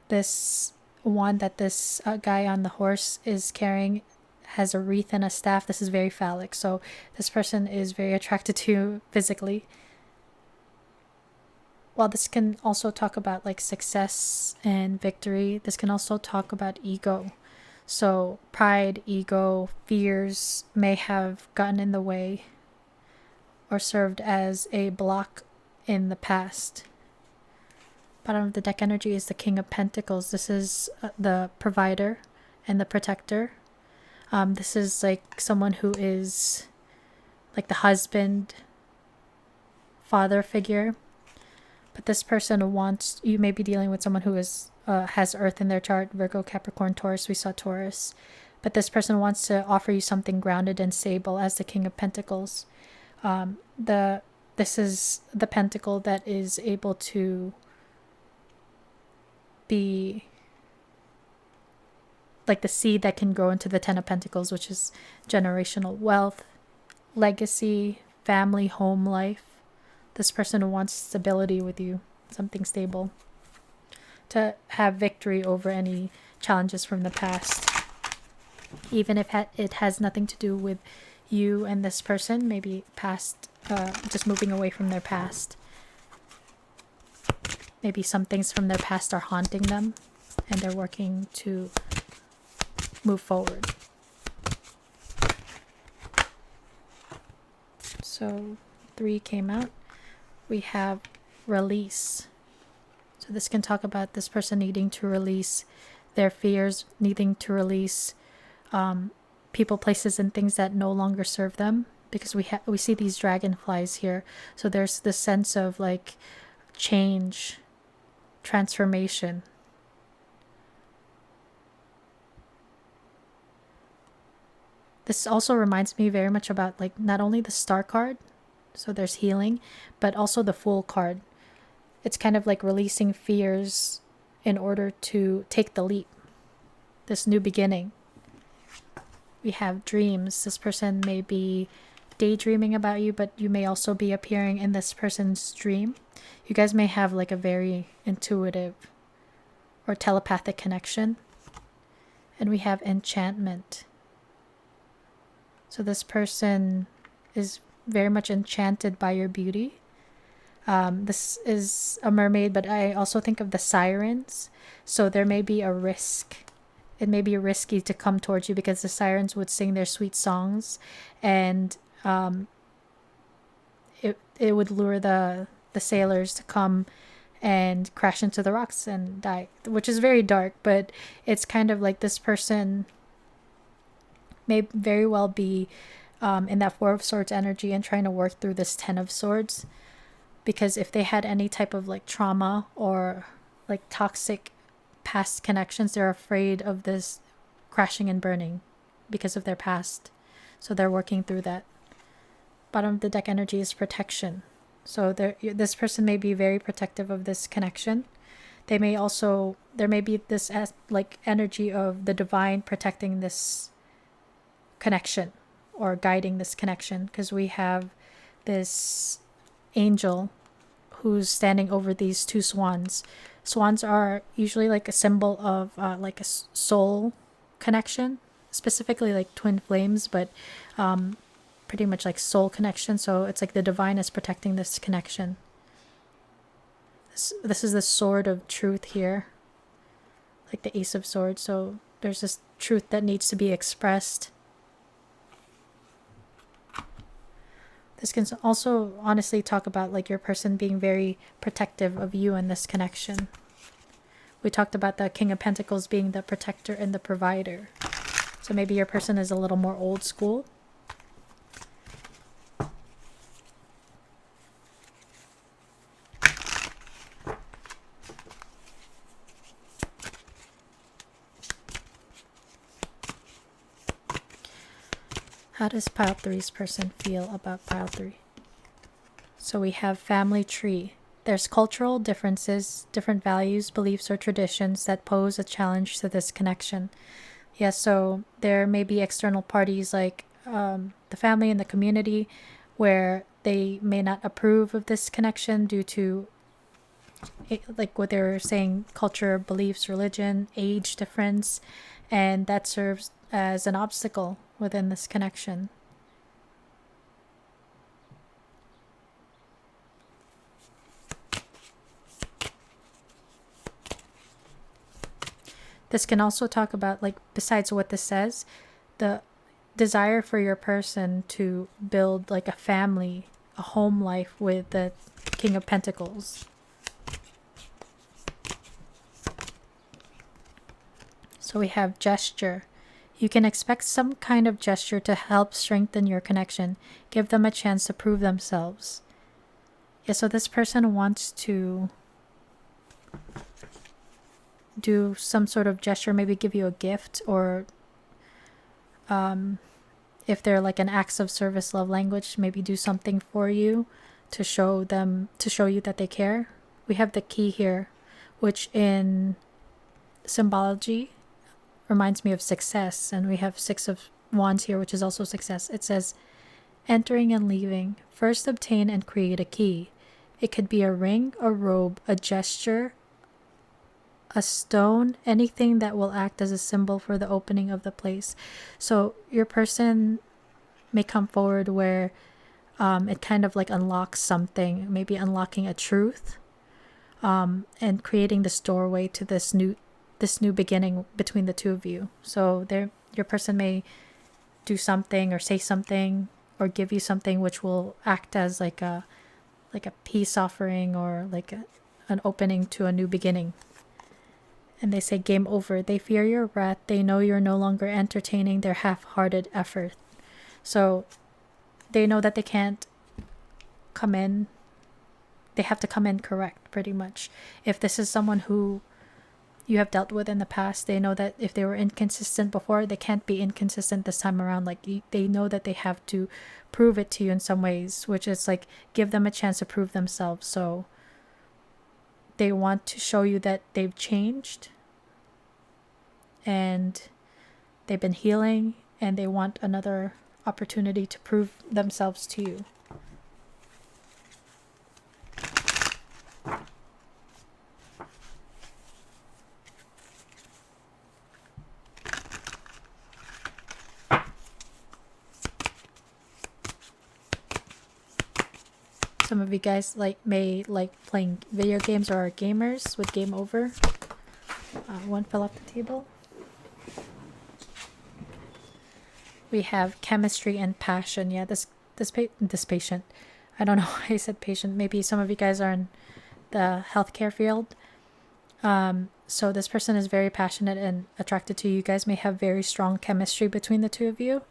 This wand that this guy on the horse is carrying has a wreath and a staff. This is very phallic. So this person is very attracted to you physically. While this can also talk about like success and victory, this can also talk about ego. So pride, ego, fears may have gotten in the way or served as a block in the past. Bottom of the deck energy is the King of Pentacles. This is the provider and the protector. This is like someone who is like the husband, father figure. But this person wants, you may be dealing with someone who is has Earth in their chart, Virgo, Capricorn, Taurus. We saw Taurus. But this person wants to offer you something grounded and stable as the King of Pentacles. This is the pentacle that is able to be like the seed that can grow into the Ten of Pentacles, which is generational wealth, legacy, family, home life. This person wants stability with you, something stable, to have victory over any challenges from the past. Even if it has nothing to do with you and this person, maybe past, just moving away from their past. Maybe some things from their past are haunting them and they're working to move forward. So 3 came out. We have release. So this can talk about this person needing to release their fears, needing to release people, places, and things that no longer serve them. Because we see these dragonflies here. So there's this sense of like change, transformation. This also reminds me very much about like not only the Star card, so there's healing, but also the Fool card. It's kind of like releasing fears in order to take the leap, this new beginning. We have dreams. This person may be daydreaming about you, but you may also be appearing in this person's dream. You guys may have like a very intuitive or telepathic connection. And we have enchantment. So this person is very much enchanted by your beauty. This is a mermaid, but I also think of the sirens. So there may be a risk. It may be risky to come towards you because the sirens would sing their sweet songs, and it would lure the sailors to come and crash into the rocks and die, which is very dark. But it's kind of like this person may very well be in that Four of Swords energy and trying to work through this Ten of Swords, because if they had any type of like trauma or like toxic past connections, they're afraid of this crashing and burning because of their past. So they're working through that. Bottom of the deck energy is protection. So this person may be very protective of this connection. There may be this like energy of the divine protecting this connection or guiding this connection, because we have this angel who's standing over these two swans. Swans are usually like a symbol of like a soul connection, specifically like twin flames, but pretty much like soul connection. So it's like the divine is protecting this connection. This is the sword of truth here, like the Ace of Swords. So there's this truth that needs to be expressed. This can also honestly talk about like your person being very protective of you and this connection. We talked about the King of Pentacles being the protector and the provider. So maybe your person is a little more old school. How does pile three's person feel about pile three? So we have family tree. There's cultural differences, different values, beliefs, or traditions that pose a challenge to this connection. Yes, so there may be external parties like the family and the community where they may not approve of this connection due to, like what they're saying, culture, beliefs, religion, age difference, and that serves as an obstacle within this connection. This can also talk about, like, besides what this says, the desire for your person to build like a family, a home life with the King of Pentacles. So we have gesture. You can expect some kind of gesture to help strengthen your connection. Give them a chance to prove themselves. Yeah, so this person wants to do some sort of gesture, maybe give you a gift, or if they're like an acts of service love language, maybe do something for you to show you that they care. We have the key here, which in symbology reminds me of success, and we have 6 of Wands here, which is also success. It says, entering and leaving. First obtain and create a key. It could be a ring, a robe, a gesture, a stone, anything that will act as a symbol for the opening of the place. So your person may come forward where it kind of like unlocks something, maybe unlocking a truth, and creating this doorway to this new beginning between the two of you. So your person may do something or say something or give you something which will act as like a peace offering, or like an opening to a new beginning. And they say game over. They fear your wrath. They know you're no longer entertaining their half-hearted effort. So they know that they can't come in. They have to come in correct, pretty much. If this is someone who you have dealt with in the past, they know that if they were inconsistent before, they can't be inconsistent this time around. Like, they know that they have to prove it to you in some ways, which is like give them a chance to prove themselves. So they want to show you that they've changed and they've been healing, and they want another opportunity to prove themselves to you. Some of you guys may like playing video games or are gamers with game over. One fell off the table. We have chemistry and passion. Yeah, this patient. I don't know why I said patient. Maybe some of you guys are in the healthcare field. So this person is very passionate and attracted to you. You guys may have very strong chemistry between the two of you.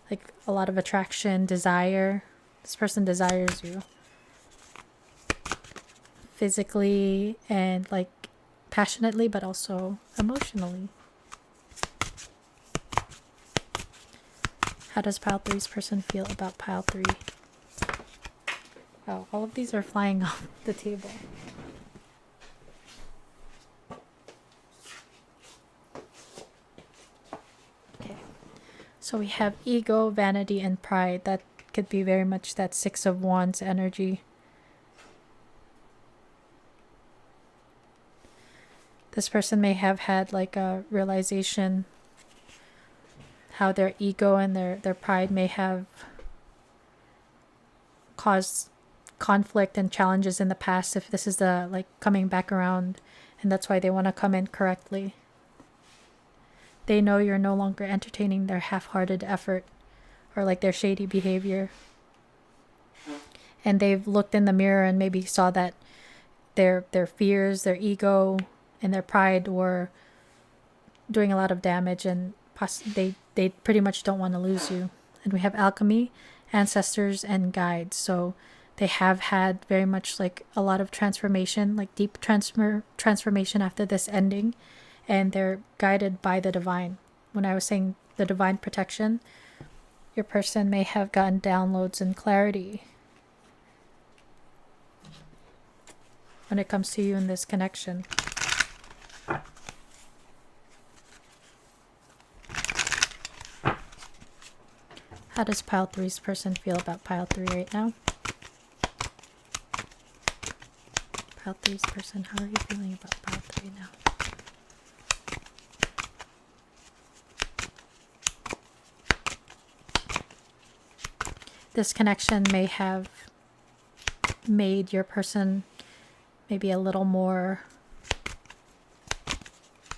Like a lot of attraction, desire. This person desires you. Physically and like passionately, but also emotionally. How does pile three's person feel about pile 3? Oh, all of these are flying off the table. Okay. So we have ego, vanity, and pride. That could be very much that 6 of Wands energy. This person may have had like a realization how their ego and their pride may have caused conflict and challenges in the past, if this is the like coming back around, and that's why they want to come in correctly. They know you're no longer entertaining their half-hearted effort or like their shady behavior. And they've looked in the mirror and maybe saw that their fears, their ego, and their pride were doing a lot of damage, and they pretty much don't want to lose you. And we have alchemy, ancestors, and guides. So they have had very much like a lot of transformation, like deep transformation after this ending, and they're guided by the divine. When I was saying the divine protection, Your person may have gotten downloads and clarity when it comes to you in this connection. How does pile 3's person feel about pile 3 right now? Pile 3's person, how are you feeling about pile 3 now? This connection may have made your person maybe a little more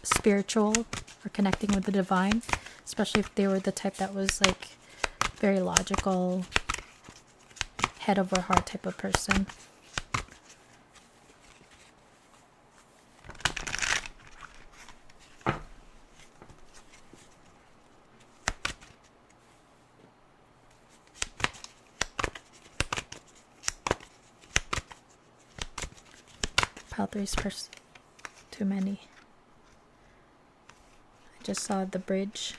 spiritual or connecting with the divine, especially if they were the type that was like very logical, head over heart type of person. Pile 3's person, too many. I just saw the bridge.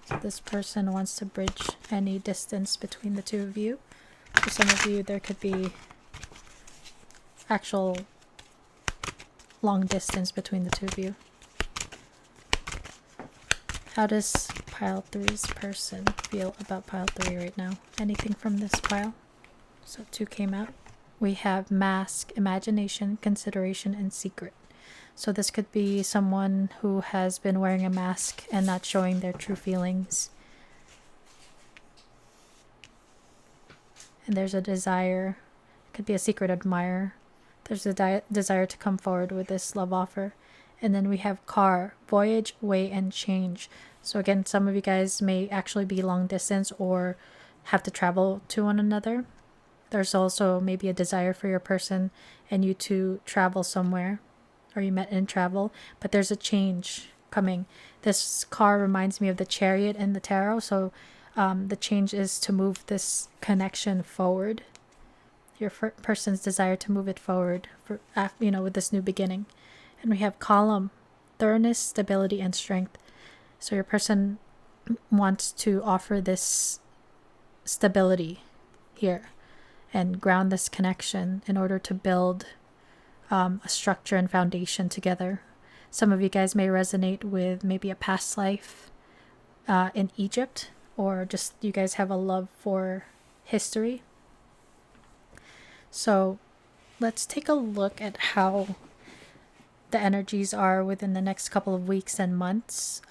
So this person wants to bridge any distance between the two of you. For some of you, there could be actual long distance between the two of you. How does pile 3's person feel about pile 3 right now? Anything from this pile? So 2 came out. We have mask, imagination, consideration, and secret. So this could be someone who has been wearing a mask and not showing their true feelings. And there's a desire, it could be a secret admirer. There's a desire to come forward with this love offer. And then we have car, voyage, way, and change. So again, some of you guys may actually be long distance or have to travel to one another. There's also maybe a desire for your person and you to travel somewhere, or you met in travel, but there's a change coming. This car reminds me of the Chariot and the Tarot, so the change is to move this connection forward. Your person's desire to move it forward, for with this new beginning. And we have column, thoroughness, stability, and strength. So your person wants to offer this stability here and ground this connection in order to build a structure and foundation together. Some of you guys may resonate with maybe a past life in Egypt, or just you guys have a love for history. So let's take a look at how the energies are within the next couple of weeks and months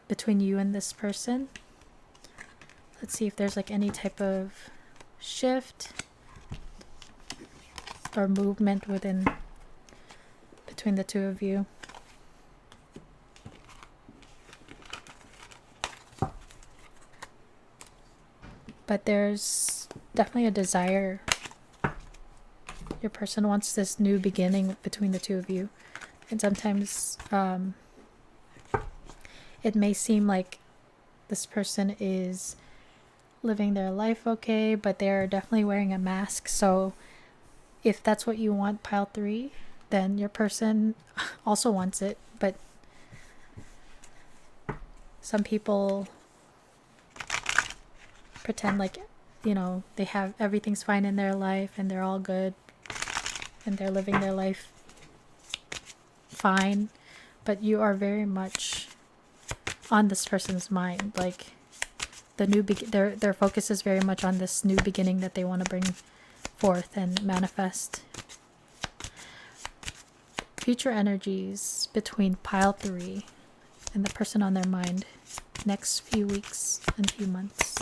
between you and this person. Let's see if there's like any type of shift or movement between the two of you. But there's definitely a desire. Your person wants this new beginning between the two of you. And sometimes it may seem like this person is living their life okay, but they're definitely wearing a mask. So if that's what you want, pile 3, then your person also wants it. But some people pretend like, they have everything's fine in their life and they're all good and they're living their life fine. But you are very much on this person's mind. Like the new their focus is very much on this new beginning that they want to bring forth and manifest. Future energies between pile 3 and the person on their mind next few weeks and few months.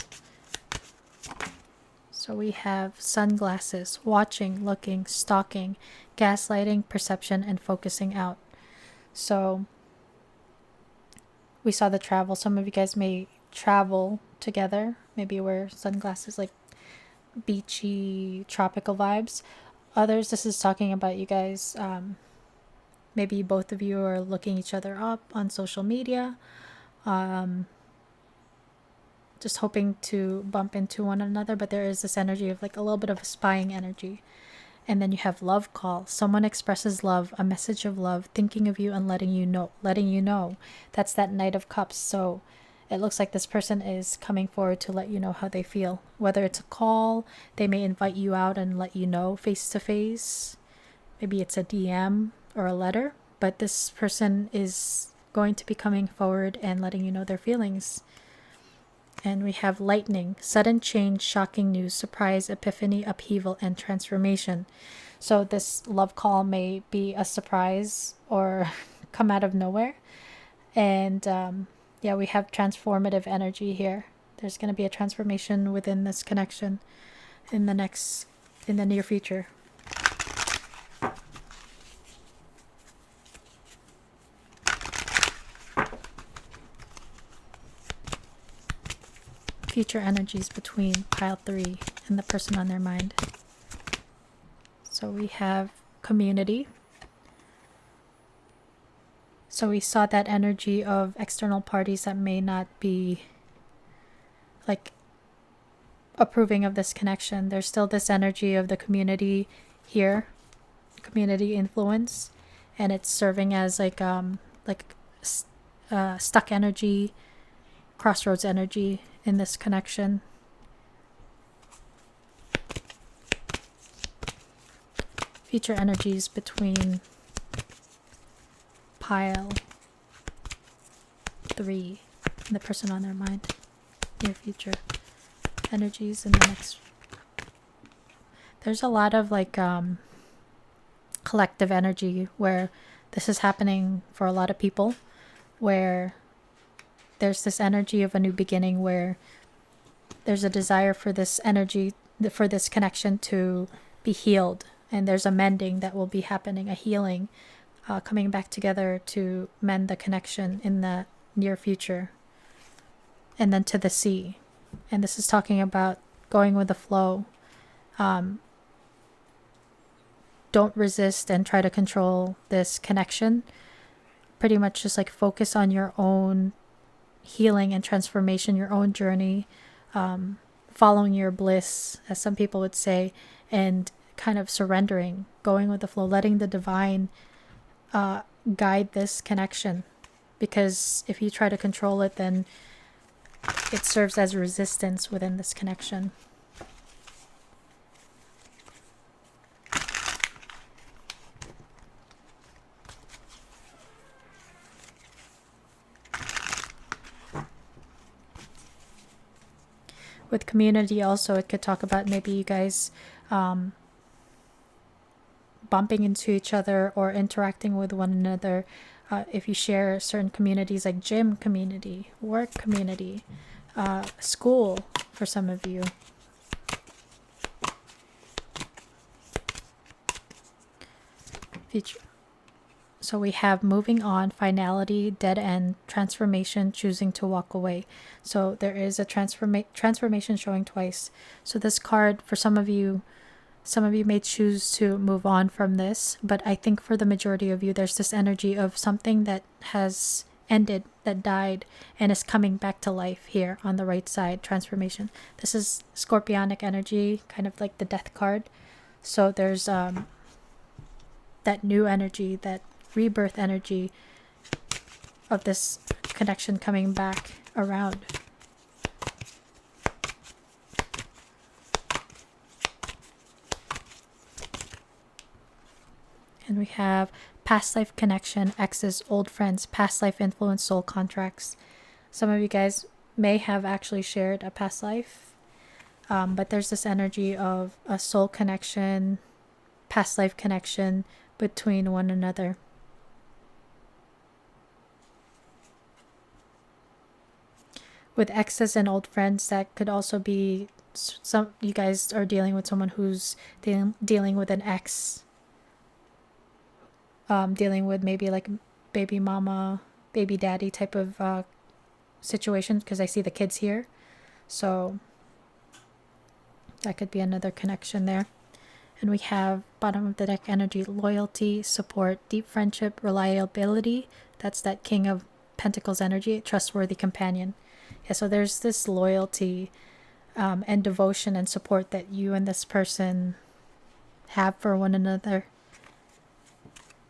So we have sunglasses, watching, looking, stalking, gaslighting, perception, and focusing out. So we saw the travel. Some of you guys may travel together, maybe wear sunglasses, like beachy, tropical vibes. Others, this is talking about you guys, maybe both of you are looking each other up on social media, just hoping to bump into one another, but there is this energy of like a little bit of a spying energy. And then you have love call. Someone expresses love, a message of love, thinking of you and letting you know. That's that Knight of Cups. So it looks like this person is coming forward to let you know how they feel. Whether it's a call, they may invite you out and let you know face to face. Maybe it's a DM or a letter, but this person is going to be coming forward and letting you know their feelings. And we have lightning, sudden change, shocking news, surprise, epiphany, upheaval, and transformation. So this love call may be a surprise or come out of nowhere. And yeah, we have transformative energy here. There's going to be a transformation within this connection in the near future. Future energies between pile 3 and the person on their mind. So we have community. So we saw that energy of external parties that may not be like approving of this connection. There's still this energy of the community here, community influence, and it's serving as like stuck energy, crossroads energy in this connection. Future energies between pile 3 and the person on their mind. Near future energies in the next. There's a lot of like collective energy where this is happening for a lot of people, where there's this energy of a new beginning, where there's a desire for this energy, for this connection to be healed, and there's a mending that will be happening, a healing, coming back together to mend the connection in the near future. And then to the sea, and this is talking about going with the flow. Don't resist and try to control this connection. Pretty much just like focus on your own healing and transformation, your own journey, following your bliss, as some people would say, and kind of surrendering, going with the flow, letting the divine guide this connection. Because if you try to control it, then it serves as resistance within this connection. With community also, it could talk about maybe you guys bumping into each other or interacting with one another. If you share certain communities like gym community, work community, school for some of you. Future. So we have moving on, finality, dead end, transformation, choosing to walk away. So there is a transformation showing twice. So this card, for some of you may choose to move on from this, but I think for the majority of you, there's this energy of something that has ended, that died, and is coming back to life here on the right side, transformation. This is scorpionic energy, kind of like the death card. So there's that new energy, that rebirth energy of this connection coming back around. And we have past life connection, exes, old friends, past life influence, soul contracts. Some of you guys may have actually shared a past life, but there's this energy of a soul connection, past life connection between one another. With exes and old friends, that could also be some you guys are dealing with someone who's dealing with an ex, dealing with maybe like baby mama, baby daddy type of situation, because I see the kids here. So that could be another connection there. And we have bottom of the deck energy, loyalty, support, deep friendship, reliability. That's that King of Pentacles energy, trustworthy companion. Yeah, so there's this loyalty and devotion and support that you and this person have for one another.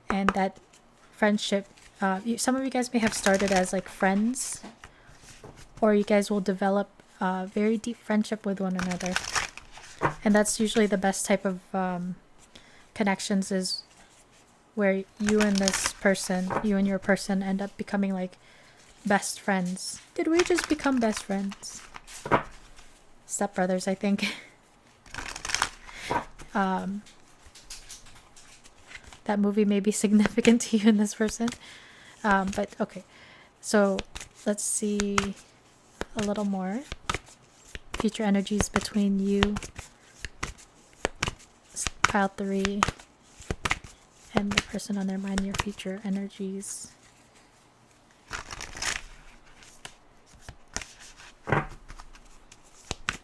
And that friendship, some of you guys may have started as like friends, or you guys will develop a very deep friendship with one another. And that's usually the best type of connections, is where you and your person end up becoming like best friends. Did we just become best friends? Step brothers, I think. That movie may be significant to you and this person. But okay, so let's see a little more. Future energies between you, pile 3, and the person on their mind, your future energies.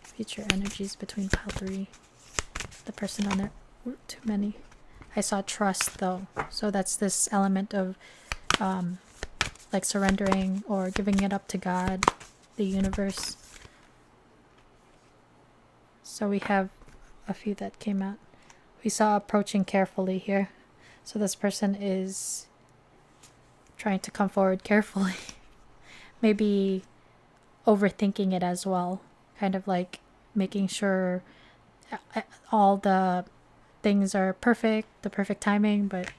Future energies between pile 3, the person on their... Too many. I saw trust though, so that's this element of like surrendering or giving it up to God, the universe. So we have a few that came out. We saw approaching carefully here. So this person is trying to come forward carefully. Maybe overthinking it as well. Kind of like making sure all the things are perfect, the perfect timing, but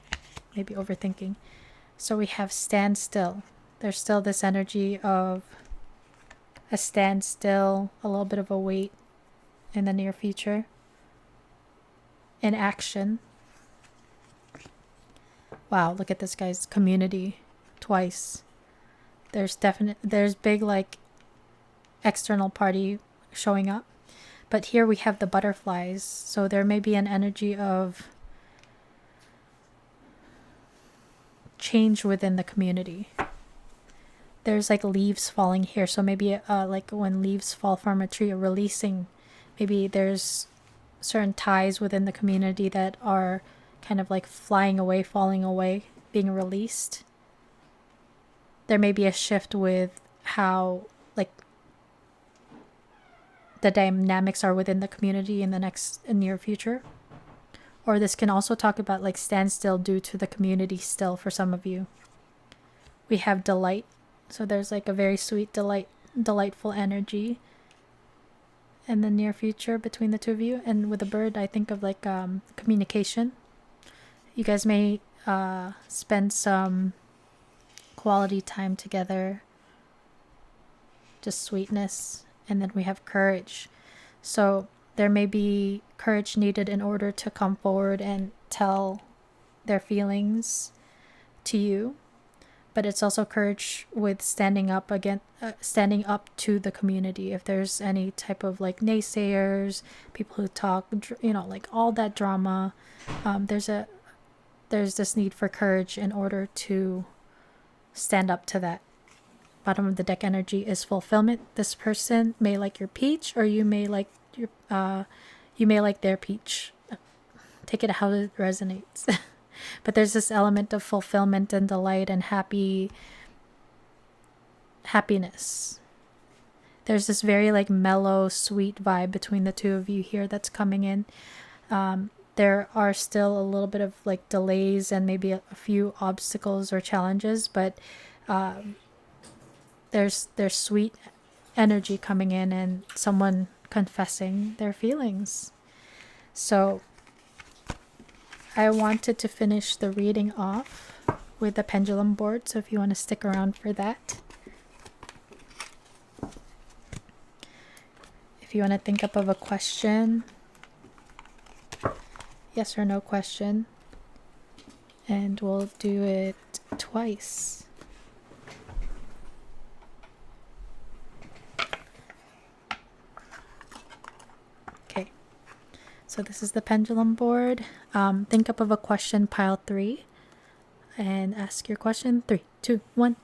maybe overthinking. So we have stand still. There's still this energy of a standstill, a little bit of a wait in the near future. In action. Wow, look at this guy's community twice. There's big like external party showing up. But here we have the butterflies. So there may be an energy of change within the community. There's like leaves falling here. So maybe like when leaves fall from a tree, or releasing. Maybe there's certain ties within the community that are kind of like flying away, falling away, being released. There may be a shift with how like the dynamics are within the community in the near future. Or this can also talk about like standstill due to the community still for some of you. We have delight. So there's like a very sweet delightful energy in the near future between the two of you. And with a bird, I think of like communication. You guys may spend some quality time together. Just sweetness. And then we have courage. So there may be courage needed in order to come forward and tell their feelings to you. But it's also courage with standing up to the community. If there's any type of like naysayers, people who talk, like all that drama, there's this need for courage in order to stand up to that. Bottom of the deck energy is fulfillment. This person may like your peach, or you may like their peach. Take it how it resonates. But there's this element of fulfillment and delight and happiness. There's this very like mellow, sweet vibe between the two of you here that's coming in. There are still a little bit of like delays and maybe a few obstacles or challenges, but there's sweet energy coming in and someone confessing their feelings. So I wanted to finish the reading off with the pendulum board, so if you want to stick around for that. If you want to think up of a question, yes or no question, and we'll do it twice. Okay, so this is the pendulum board. Think up of a question, pile 3, and ask your question. 3, 2, 1.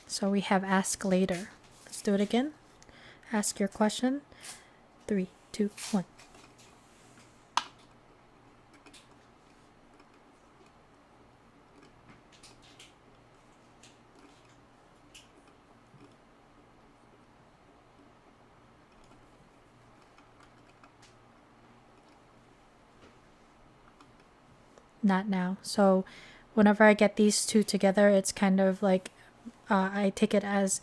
So we have ask later. Let's do it again. Ask your question. 3, 2, 1. not now. So whenever I get these two together, it's kind of like I take it as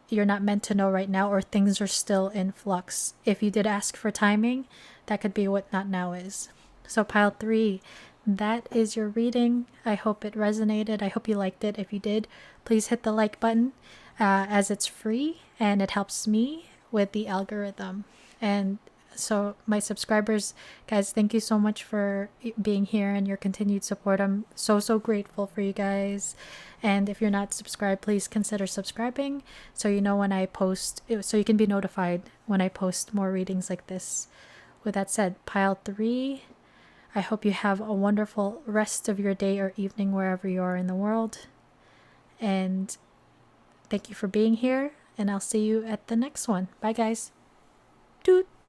you're not meant to know right now, or things are still in flux. If you did ask for timing, that could be what not now is. So pile 3, that is your reading. I hope it resonated. I hope you liked it. If you did, please hit the like button, as it's free and it helps me with the algorithm. And so my subscribers, guys, thank you so much for being here and your continued support. I'm so grateful for you guys. And if you're not subscribed, please consider subscribing so you know when I post, so you can be notified when I post more readings like this. With that said, pile 3, I hope you have a wonderful rest of your day or evening wherever you are in the world. And thank you for being here, and I'll see you at the next one. Bye, guys. Toot!